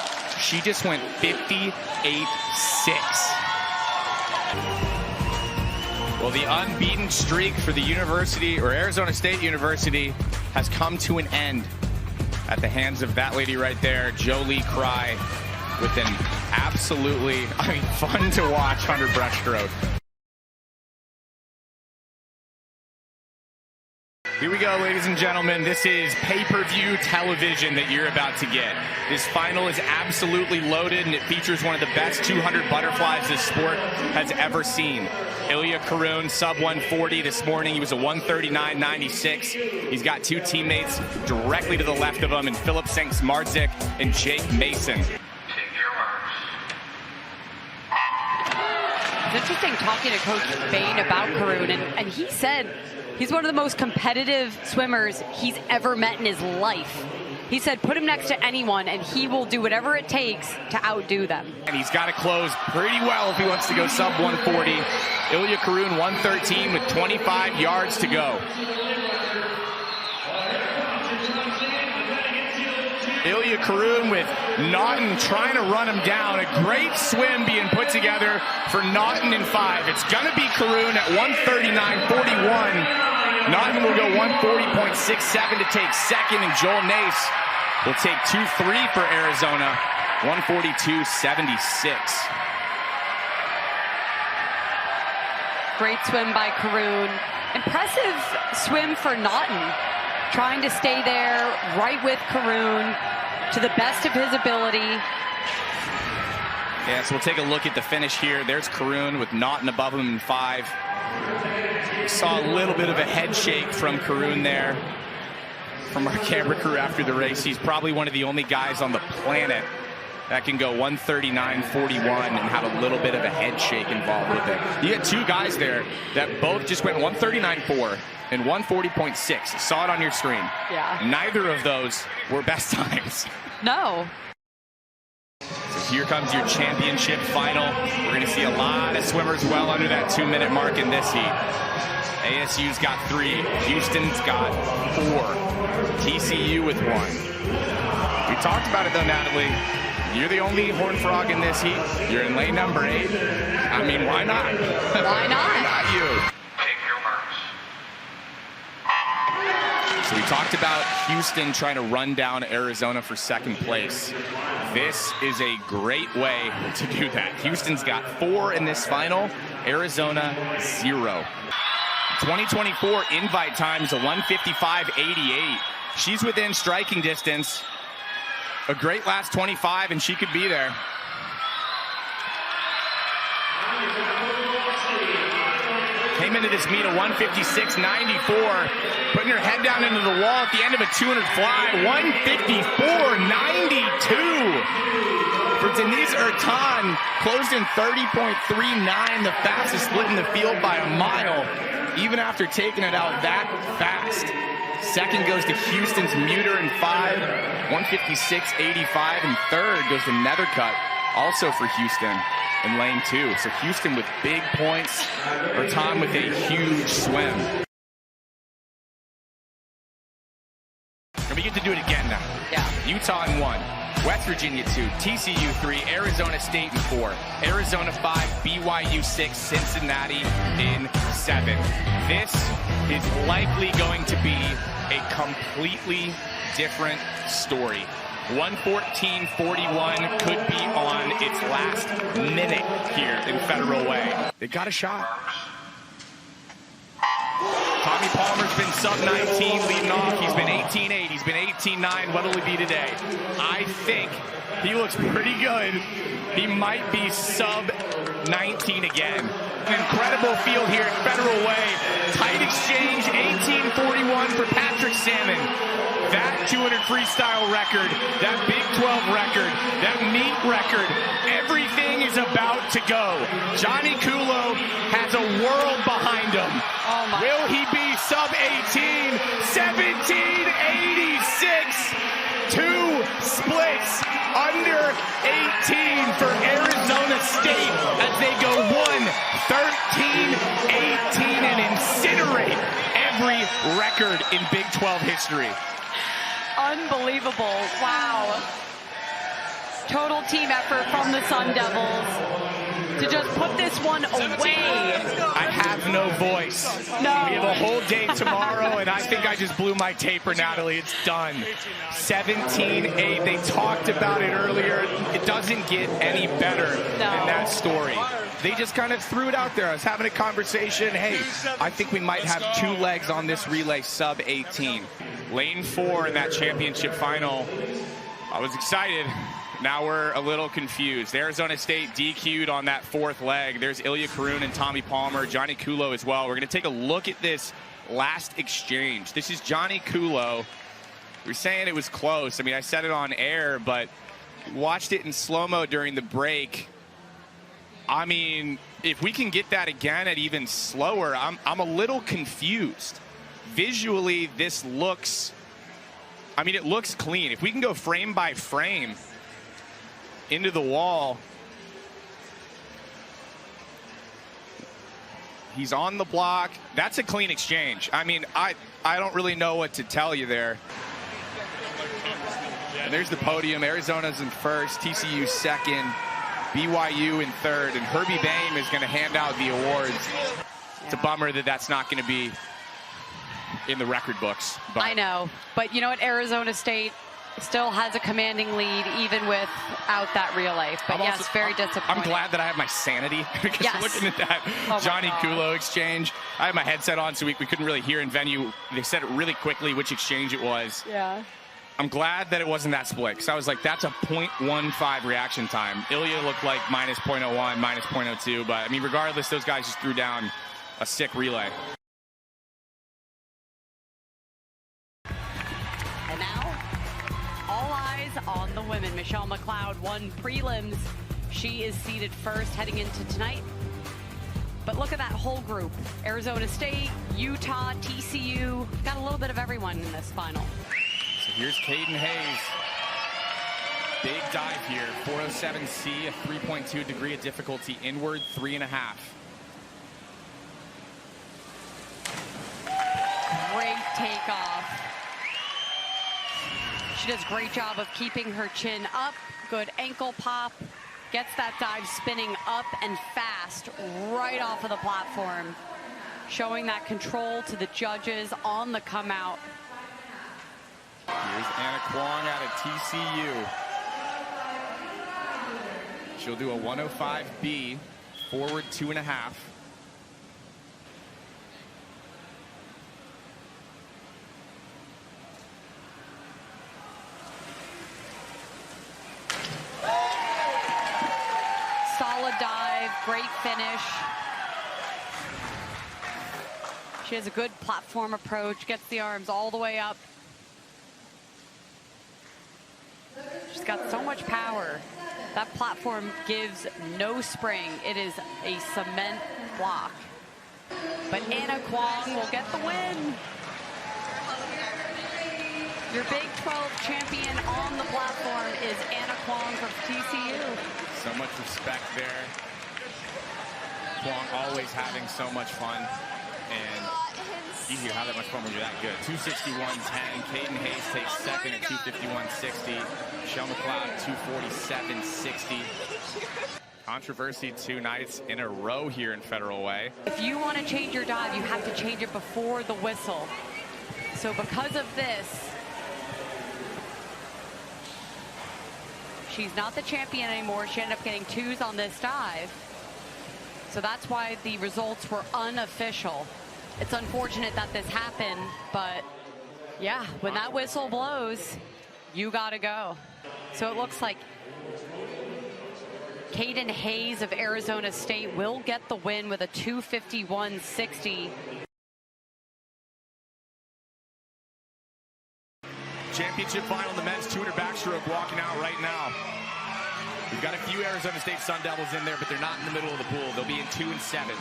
She just went 58.6. Well, the unbeaten streak for the university, or Arizona State University, has come to an end at the hands of that lady right there, Jolie Cry, with an absolutely, fun to watch 100 breaststroke. Here we go, ladies and gentlemen. This is pay-per-view television that you're about to get. This final is absolutely loaded, and it features one of the best 200 butterflies this sport has ever seen. Ilya Karun, sub 140 this morning. He was a 139.96. He's got 2 teammates directly to the left of him, and Philip Sanks-Mardzik and Jake Mason. It's interesting talking to Coach Bain about Karun, and he said he's one of the most competitive swimmers he's ever met in his life. He said put him next to anyone and he will do whatever it takes to outdo them. And he's got to close pretty well if he wants to go sub 140. Ilya Karun 113 with 25 yards to go. Ilya Karun with Naughton trying to run him down. A great swim being put together for Naughton in 5. It's going to be Karun at 139.41. Naughton will go 140.67 to take second, and Joel Nace will take 2-3 for Arizona, 142.76. Great swim by Karun. Impressive swim for Naughton, trying to stay there right with Karun to the best of his ability. Yeah, so we'll take a look at the finish here. There's Karun with Naughton above him in 5. We saw a little bit of a head shake from Karun there, from our camera crew after the race. He's probably one of the only guys on the planet that can go 139.41 and have a little bit of a head shake involved with it. You had two guys there that both just went 139.4 and 140.6. Saw it on your screen. Yeah. Neither of those were best times. No. So here comes your championship final. We're going to see a lot of swimmers well under that 2-minute mark in this heat. ASU's got 3. Houston's got 4. TCU with 1. We talked about it though, Natalie. You're the only Horned Frog in this heat. You're in lane number 8. I mean, why not? Why not? Why not you? Take your marks. So we talked about Houston trying to run down Arizona for second place. This is a great way to do that. Houston's got 4 in this final. Arizona 0. 2024 invite time is a 155.88. She's within striking distance. A great last 25, and she could be there. Came into this meet a 156.94, putting her head down into the wall at the end of a 200 fly. 154.92 for Denise Ertan, closed in 30.39, the fastest split in the field by a mile, even after taking it out that fast. Second goes to Houston's Muter in 5, 156.85, and third goes to Nethercutt, also for Houston in lane 2. So Houston with big points, Ertan with a huge swim. And we get to do it again now. Yeah. Utah in 1, West Virginia 2, TCU 3, Arizona State in 4, Arizona 5, BYU 6, Cincinnati in 7. This is likely going to be a completely different story. 114.41 could be on its last minute here in Federal Way. They got a shot. Tommy Palmer's been sub-19 leading off. He's been 18.8. He's been 18.9. What'll he be today? I think he looks pretty good. He might be sub-19 again. An incredible field here at Federal Way. Tight exchange, 18.41 for Patrick Salmon. That 200 freestyle record, that Big 12 record, that meet record, everything is about to go. Johnny Kulo has a world behind him. Oh my. Will he be sub-18? 17.86. 2 splits under 18 for Arizona State as they go 1:13.18 and incinerate every record in Big 12 history. Unbelievable. Wow. Total team effort from the Sun Devils to just put this one away. I have no voice. No. We have a whole day tomorrow, and I think I just blew my taper, Natalie. It's done. 17.8. They talked about it earlier. It doesn't get any better than that story. They just kind of threw it out there. I was having a conversation. Hey, I think we might have 2 legs on this relay, sub-18. Lane 4 in that championship final. I was excited. Now we're a little confused. Arizona State DQ'd on that 4th leg. There's Ilya Karun and Tommy Palmer, Johnny Kulo as well. We're going to take a look at this last exchange. This is Johnny Kulo. We're saying it was close. I mean, I said it on air, but watched it in slow-mo during the break. I mean, if we can get that again at even slower, I'm a little confused. Visually, this looks, I mean, it looks clean. If we can go frame by frame into the wall, he's on the block. That's a clean exchange. I mean, I don't really know what to tell you there. And there's the podium. Arizona's in 1st, TCU 2nd, BYU in 3rd, and Herbie Boehm is going to hand out the awards. It's a bummer that that's not going to be in the record books. But I know, but you know what? Arizona State still has a commanding lead even without that relay. But yes, very disappointing. I'm glad that I have my sanity because Yes. looking at that Johnny Kulo exchange. I had my headset on so we couldn't really hear in venue. They said it really quickly which exchange it was. Yeah. I'm glad that it wasn't that split because I was like, that's a 0.15 reaction time. Ilya looked like minus 0.01, minus 0.02, but I mean, regardless, those guys just threw down a sick relay. And now, all eyes on the women. Michelle McLeod won prelims. She is seeded first heading into tonight. But look at that whole group. Arizona State, Utah, TCU. Got a little bit of everyone in this final. So here's Caden Hayes. Big dive here. 407C, a 3.2 degree of difficulty. Inward, 3.5. Great takeoff. She does a great job of keeping her chin up. Good ankle pop. Gets that dive spinning up and fast right off of the platform. Showing that control to the judges on the come out. Here's Anna Kwong out of TCU. She'll do a 105B, forward 2.5. Solid dive, great finish. She has a good platform approach, gets the arms all the way up. She's got so much power. That platform gives no spring. It is a cement block. But Anna Kwong will get the win. Your Big 12 champion on the platform is Anna Kwong from TCU. So much respect there. Kwong always having so much fun. And easy to have that much fun when you're that good. 261.10. Caden Hayes takes second at 251.60. Michelle McLeod, 247.60. Controversy 2 nights in a row here in Federal Way. If you want to change your dive, you have to change it before the whistle. So because of this, she's not the champion anymore. She ended up getting 2s on this dive. So that's why the results were unofficial. It's unfortunate that this happened, but yeah, when that whistle blows, you gotta go. So it looks like Caden Hayes of Arizona State will get the win with a 251.60. Championship final in the men's 200 backstroke walking out right now. We've got a few Arizona State Sun Devils in there, but they're not in the middle of the pool. They'll be in 2 and 7.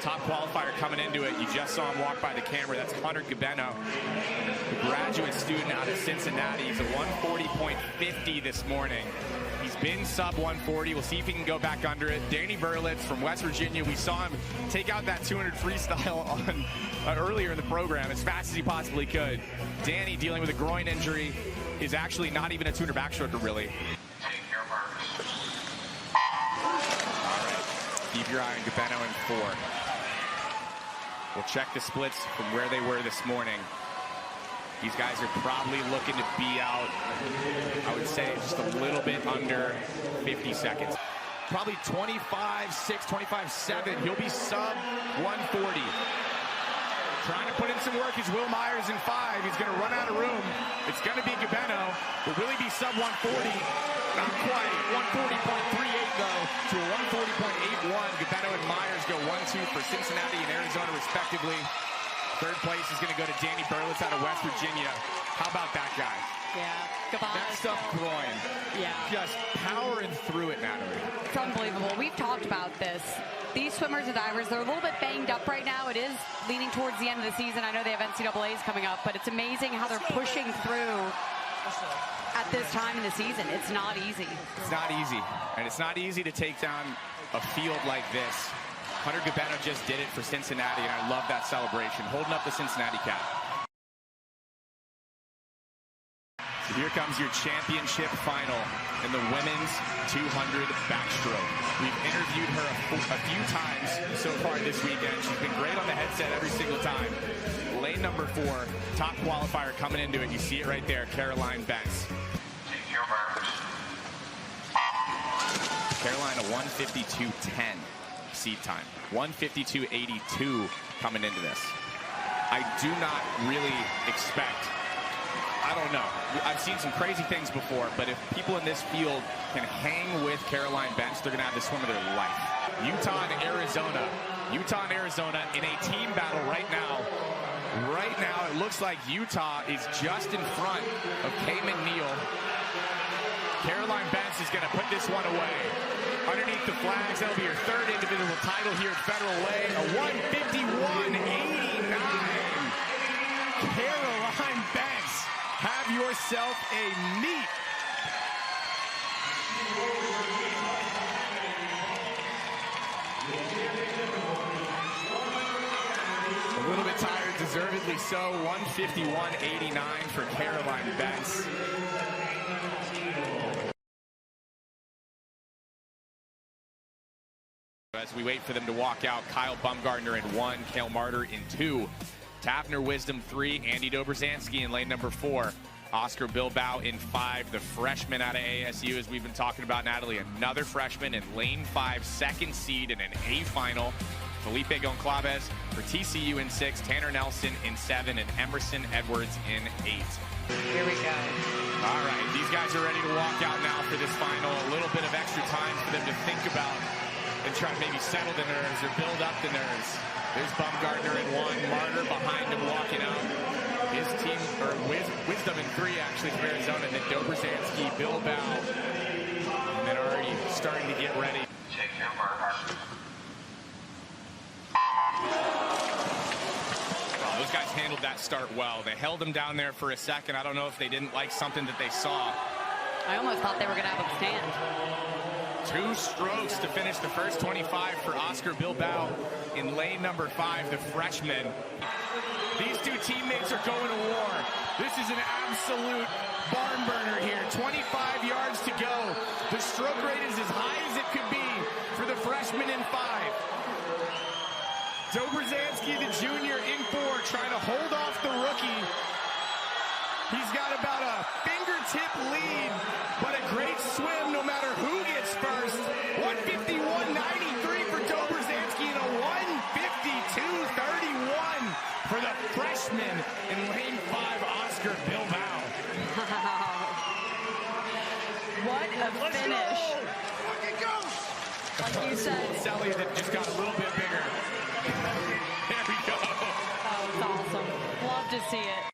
Top qualifier coming into it. You just saw him walk by the camera. That's Hunter Gabeno, the graduate student out of Cincinnati. He's a 140.50 this morning. He's been sub 140. We'll see if he can go back under it. Danny Berlitz from West Virginia. We saw him take out that 200 freestyle on earlier in the program as fast as he possibly could. Danny, dealing with a groin injury, is actually not even a 200 backstroker, really. Take your marks. All right. Keep your eye on Gabeno in 4. We'll check the splits from where they were this morning. These guys are probably looking to be out, I would say, just a little bit under 50 seconds. Probably 25-6, 25-7. He'll be sub 140. Trying to put in some work is Will Myers in 5. He's going to run out of room. It's going to be Gabeno. But will he be sub 140? Not quite. 140.38 though to a 140.81. Gabeno and Myers go 1-2 for Cincinnati and Arizona respectively. Third place is going to go to Danny Berlitz out of West Virginia. How about that guy? Yeah, goodbye. Next up, groin. Yeah. Just powering through it, Natalie. It's unbelievable. We've talked about this. These swimmers and divers, they're a little bit banged up right now. It is leaning towards the end of the season. I know they have NCAAs coming up, but it's amazing how they're pushing through at this time in the season. It's not easy. It's not easy. And it's not easy to take down a field like this. Hunter Gabeno just did it for Cincinnati, and I love that celebration. Holding up the Cincinnati cap. So here comes your championship final in the women's 200 backstroke. We've interviewed her a few times so far this weekend. She's been great on the headset every single time. Lane number 4, top qualifier coming into it. You see it right there, Caroline Bentz. Take your marks. Caroline, a 152.10 seed time. 152.82 coming into this. I do not really expect, I don't know. I've seen some crazy things before, but if people in this field can hang with Caroline Bentz, they're going to have the swim of their life. Utah and Arizona. Utah and Arizona in a team battle right now. Right now, it looks like Utah is just in front of Cayman Neal Caroline Bentz is going to put this one away. Underneath the flags, that'll be her third individual title here at Federal Way. A 151.89. Caroline Bentz, have yourself a meet. A little bit tired, deservedly so. 151.89 for Caroline Bentz. As we wait for them to walk out, Kyle Bumgardner in 1, Kale Martyr in 2, Tavner Wisdom 3, Andy Dobrzansky in lane number 4, Oscar Bilbao in 5, the freshman out of ASU, as we've been talking about, Natalie, another freshman in lane 5, second seed in an A final. Felipe Goncalves for TCU in 6, Tanner Nelson in 7, and Emerson Edwards in 8. Here we go. All right, these guys are ready to walk out now for this final. A little bit of extra time for them to think about and try to maybe settle the nerves or build up the nerves. There's Bumgardner in 1, Martyr behind him walking out. His team, or Wisdom in 3 actually for Arizona, and then Dobrzansky, Bilbao, and then already starting to get ready. Take your mark. Oh, those guys handled that start well. They held him down there for a second. I don't know if they didn't like something that they saw. I almost thought they were going to have him stand. 2 strokes to finish the first 25 for Oscar Bilbao in lane number 5, the freshman. These two teammates are going to war. This is an absolute barn burner here. 25 yards to go. The stroke rate is as high as it could be for the freshman in 5. Dobrzansky, the junior, in 4, trying to hold off the rookie. He's got about a fingertip lead, but a great swim no matter who gets first. 151.93 for Dobrzansky and a 152.31 for the freshman in lane 5, Oscar Bilbao. What a finish. Like you said. Sally that just got a little bit bigger. There we go. That was awesome. Love to see it.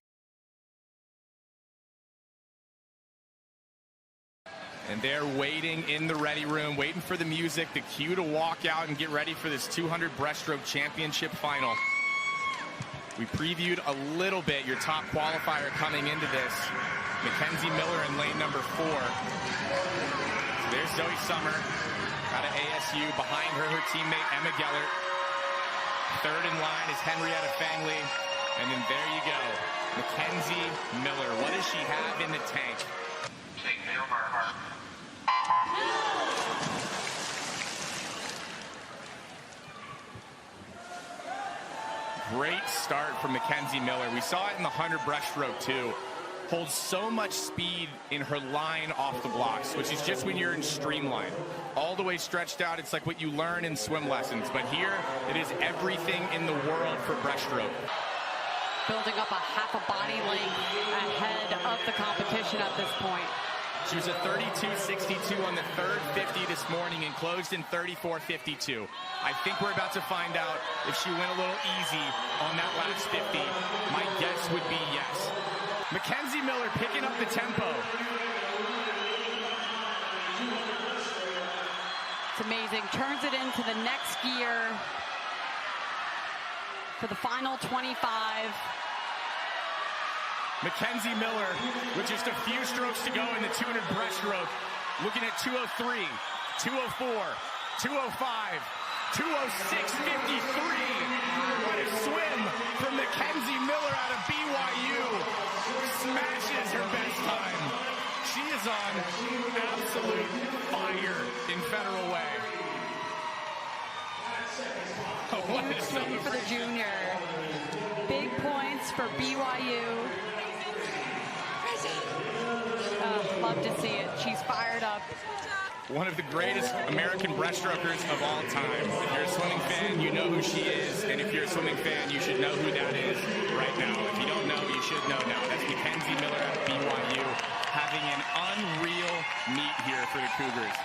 And they're waiting in the ready room, waiting for the music, the cue to walk out and get ready for this 200 breaststroke championship final. We previewed a little bit your top qualifier coming into this. Mackenzie Miller in lane number 4. So there's Zoe Summer out of ASU. Behind her, her teammate Emma Gellert. Third in line is Henrietta Fangley. And then there you go, Mackenzie Miller. What does she have in the tank? Take your mark. Great start from Mackenzie Miller. We saw it in the 100 breaststroke too. Holds so much speed in her line off the blocks, which is just when you're in streamline. All the way stretched out, it's like what you learn in swim lessons. But here, it is everything in the world for breaststroke. Building up a half a body length ahead of the competition at this point. She was a 32.62 on the third 50 this morning and closed in 34.52. I think we're about to find out if she went a little easy on that last 50. My guess would be yes. Mackenzie Miller picking up the tempo. It's amazing. Turns it into the next gear for the final 25. Mackenzie Miller with just a few strokes to go in the 200 breaststroke. Looking at 203, 204, 205, 206.53. What a swim from Mackenzie Miller out of BYU. Smashes her best time. She is on absolute fire in Federal Way. Oh, what a Swim for the junior. Big points for BYU. Love to see it. She's fired up. One of the greatest American breaststrokers of all time. If you're a swimming fan, you know who she is. And if you're a swimming fan, you should know who that is right now. If you don't know, you should know now. That's Mackenzie Miller out of BYU having an unreal meet here for the Cougars.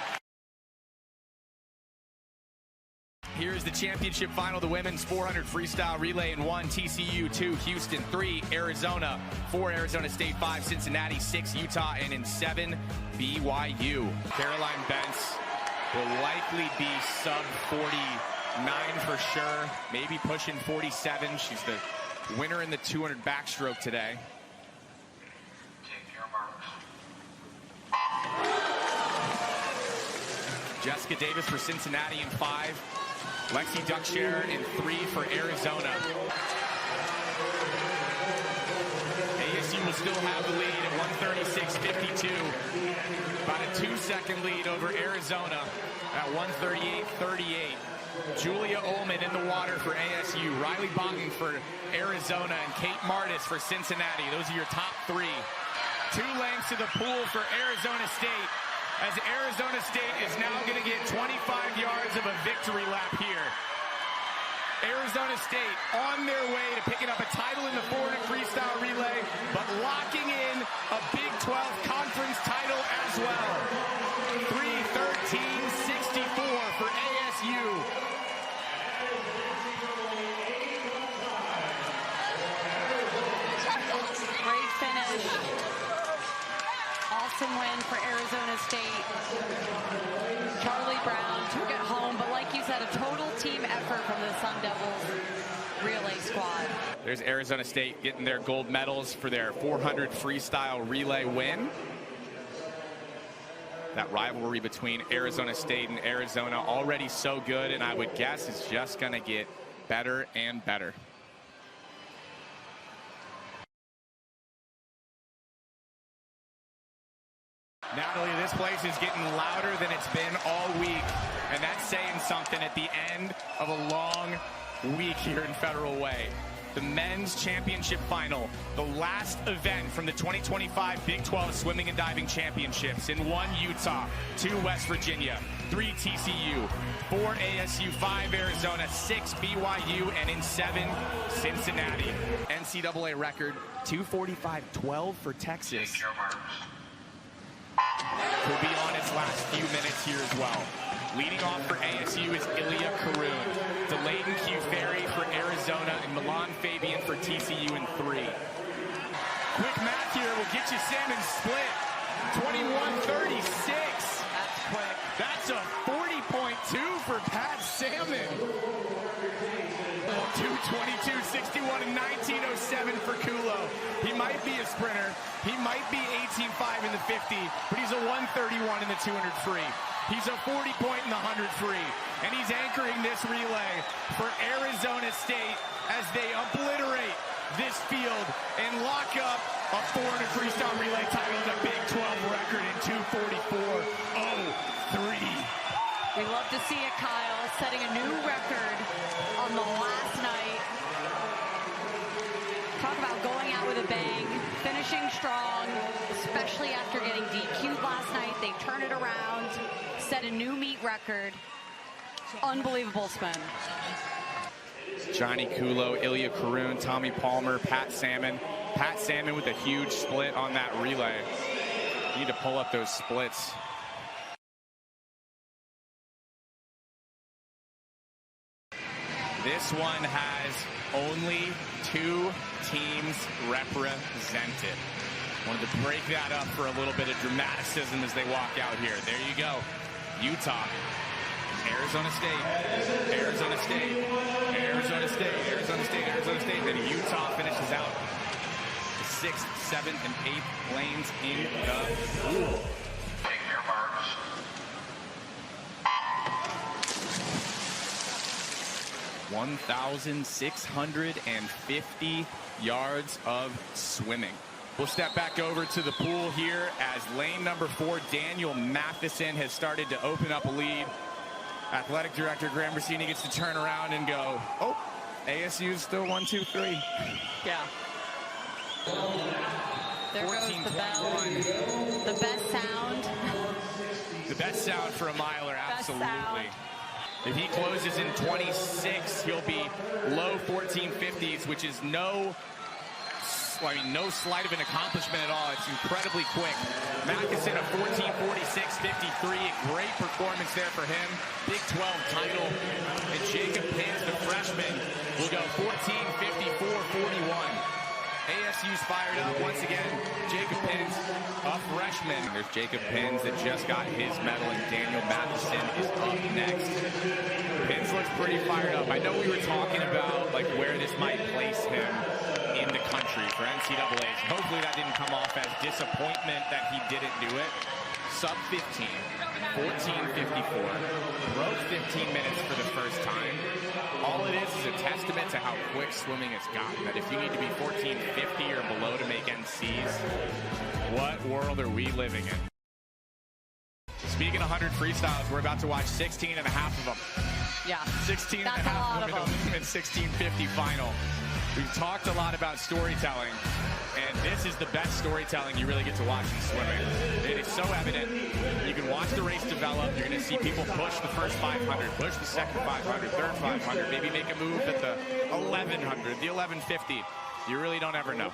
Here's the championship final, the women's 400 freestyle relay in 1, TCU 2, Houston 3, Arizona 4, Arizona State 5, Cincinnati 6, Utah, and in 7, BYU. Caroline Bentz will likely be sub 49 for sure, maybe pushing 47. She's the winner in the 200 backstroke today. Take your marks. Jessica Davis for Cincinnati in 5. Lexi Duckshare in 3 for Arizona. ASU will still have the lead at 136.52. About a 2-second lead over Arizona at 138.38. Julia Ullman in the water for ASU. Riley Bongen for Arizona and Kate Martis for Cincinnati. Those are your top 3. 2 lengths to the pool for Arizona State, as Arizona State is now going to get 25 yards of a victory lap here. Arizona State on their way to picking up a title in the 400 freestyle relay, but locking in a Big 12 conference title as well. 3:13.64 for ASU. Great finish. Awesome win for Arizona State. Charlie Brown took it home, but like you said, a total team effort from the Sun Devils relay squad. There's Arizona State getting their gold medals for their 400 freestyle relay win. That rivalry between Arizona State and Arizona already so good, and I would guess it's just going to get better and better. Natalie, this place is getting louder than it's been all week, and that's saying something at the end of a long week here in Federal Way. The men's championship final, the last event from the 2025 Big 12 Swimming and Diving Championships in 1, Utah, 2, West Virginia, 3, TCU, 4, ASU, 5, Arizona, 6, BYU, and in 7, Cincinnati. NCAA record 2:45.12 for Texas. Take your marks. Will be on its last few minutes here as well. Leading off for ASU is Ilya Karoun. Delayden Q. Ferry for Arizona and Milan Fabian for TCU in 3. Quick math here will get you Salmon split. 21:36. That's quick. That's a 40.2 for Pat Salmon. 2:22.61 and 19:07 for Kulo. He might be a sprinter. He might be 18.5 in the 50, but he's a 1:31 in the 200 free. He's a 40-point in the 100 free, and he's anchoring this relay for Arizona State as they obliterate this field and lock up a 400 freestyle relay title and a Big 12 record in 2:44.03. We love to see it, Kyle, setting a new record on the last night. Talk about going out with a bang, finishing strong, especially after getting DQ'd last night. They turn it around, set a new meet record. Unbelievable spin. Johnny Kulo, Ilya Karoun, Tommy Palmer, Pat Salmon. Pat Salmon with a huge split on that relay. You need to pull up those splits. This one has only 2 teams represented. Wanted to break that up for a little bit of dramaticism as they walk out here. There you go. Utah, Arizona State, Arizona State, Arizona State, Arizona State, Arizona State. Then Utah finishes out the 6th, 7th, and 8th lanes in the pool. Take your marks. 1,650 yards of swimming. We'll step back over to the pool here as lane number 4, Daniel Matheson, has started to open up a lead. Athletic Director Graham Brasini gets to turn around and go, oh, ASU's still 1, 2, 3. Yeah. There goes the bell. The best sound. The best sound for a miler, Best absolutely. sound. If he closes in 26, he'll be low 1450s, which is no no slight of an accomplishment at all. It's incredibly quick. Matheson a 14:46.53. Great performance there for him. Big 12 title. And Jacob Pins, the freshman, will go 14:54.41. ASU's fired up once again. Jacob Pins, a freshman. There's Jacob Pins that just got his medal, and Daniel Matheson is up next. Pins looks pretty fired up. I know we were talking about like where this might place him in the country for NCAAs. Hopefully that didn't come off as disappointment that he didn't do it. Sub 15, 14:54, broke 15 minutes for the first time. All it is a testament to how quick swimming has gotten, that if you need to be 14:50 or below to make NCs, what world are we living in? Speaking of 100 freestyles, we're about to watch 16 and a half of them. Yeah. 16 and a half women in the women's 1650 final. We've talked a lot about storytelling, and this is the best storytelling you really get to watch in swimming. It is so evident. You can watch the race develop. You're going to see people push the first 500, push the second 500, third 500, maybe make a move at the 1100, the 1150. You really don't ever know.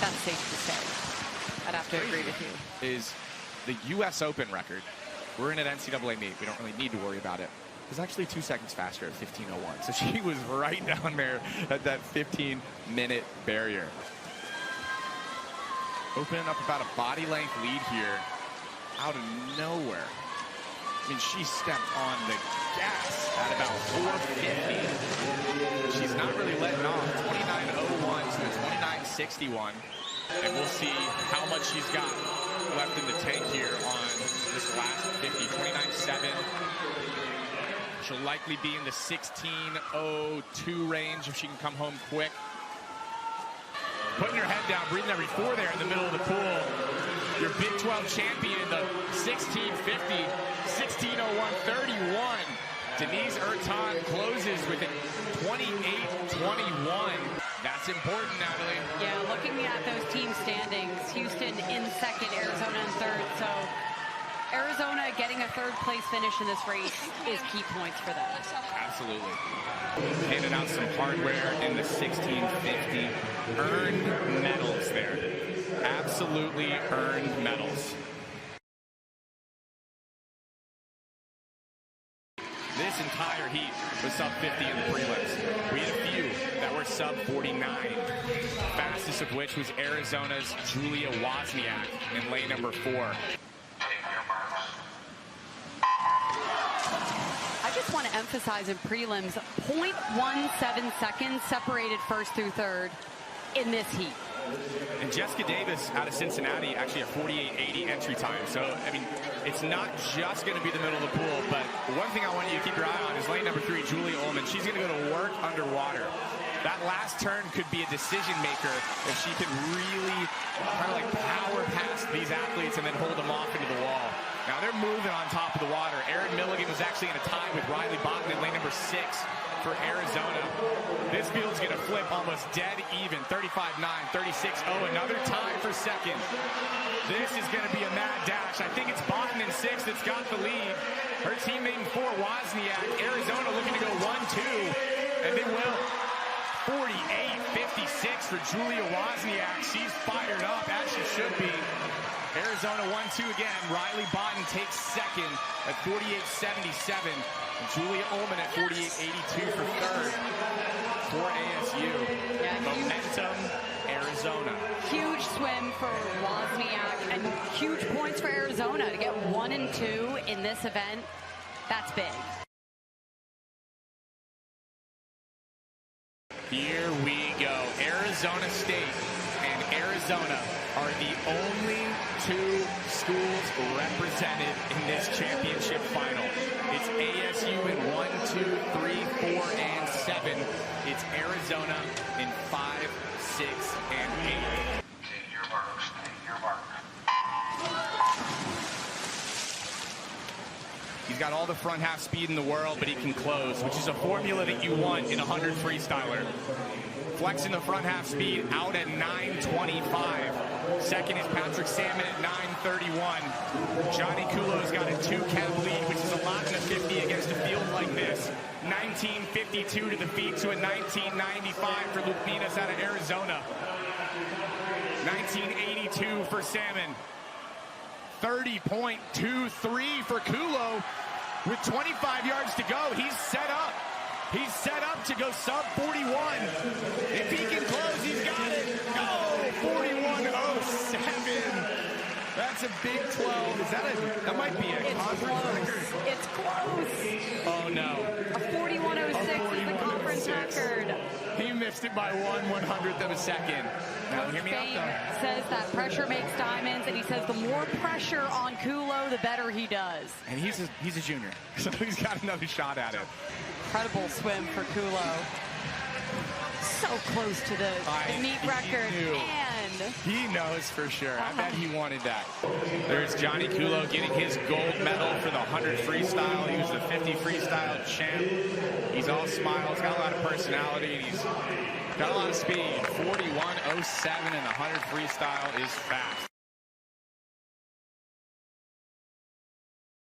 That's safe to say. I'd have to agree with you. Is the U.S. Open record. We're in an NCAA meet. We don't really need to worry about it. It was actually 2 seconds faster at 15:01. So she was right down there at that 15-minute barrier. Opening up about a body length lead here out of nowhere. I mean, she stepped on the gas at about 450. She's not really letting off. 29:01 to 29:61. And we'll see how much she's got left in the tank here on this last 50. 29.7. She'll likely be in the 16:02 range if she can come home quick. Putting her head down, breathing every 4 there in the middle of the pool. Your Big 12 champion, the 16:50, 16:01.31. Denise Erton closes with a 28:21. That's important, Natalie. Yeah, looking at those team standings, Houston in second, Arizona in third. So Arizona getting a third-place finish in this race is key points for them. Absolutely. Handing out some hardware in the 1650. Earned medals there. Absolutely earned medals. This entire heat was sub 50 in the prelims. We had a few that were sub 49. Fastest of which was Arizona's Julia Wozniak in lane number 4. I just want to emphasize in prelims, 0.17 seconds separated first through third in this heat. And Jessica Davis out of Cincinnati, actually a 48.80 entry time. So, I mean, it's not just going to be the middle of the pool, but one thing I want you to keep your eye on is lane number 3, Julia Ullman. She's going to go to work underwater. That last turn could be a decision maker if she can really kind of like power past these athletes and then hold them off into the wall. Now they're moving on top of the water. Erin Milligan was actually in a tie with Riley Botten in lane number 6 for Arizona. This field's going to flip almost dead even. 35.9, 36.0. Another tie for second. This is going to be a mad dash. I think it's Botten in 6 that's got the lead. Her teammate in 4, Wozniak. Arizona looking to go 1-2, and they will. 48.56 for Julia Wozniak. She's fired up, as she should be. Arizona 1-2 again. Riley Botten takes second at 48.77. Julia Ullman at 48.82 for third for ASU. Yeah, Momentum, Arizona. Huge swim for Wozniak and huge points for Arizona to get 1 and 2 in this event. That's big. Here we go. Arizona State and Arizona are the only 2 schools represented in this championship final. It's ASU in 1, 2, 3, 4, and 7. It's Arizona in 5, 6, and 8. Take your marks. Take your marks. These He's got all the front half speed in the world, but he can close, which is a formula that you want in a 100 freestyler. Flexing the front half speed out at 9:25. Second is Patrick Salmon at 9:31. Johnny Kulo's got a 2-count lead, which is a lot in the 50 against a field like this. 19:52 to the feet to a 19:95 for Luke Minas out of Arizona. 19:82 for Salmon. 30.23 for Kulo. With 25 yards to go, he's set up. He's set up to go sub 41. If he can close, he's got it. Go! 41.07. That's a Big 12. That might be a conference record. It's close. Oh no. A 41.06 is the conference record. He missed it by 1/100th of a second. Now hear me out though. Says that pressure makes diamonds, and he says the more pressure on Kulo, the better he does. And he's a junior, so he's got another shot at it. Incredible swim for Kulo. So close to the meet record, and he knows for sure. I bet he wanted that. There's Johnny Kulo getting his gold medal for the 100 freestyle. He was the 50 freestyle champ. He's all smiles, got a lot of personality, and he's got a lot of speed. 41.07 in the 100 freestyle is fast.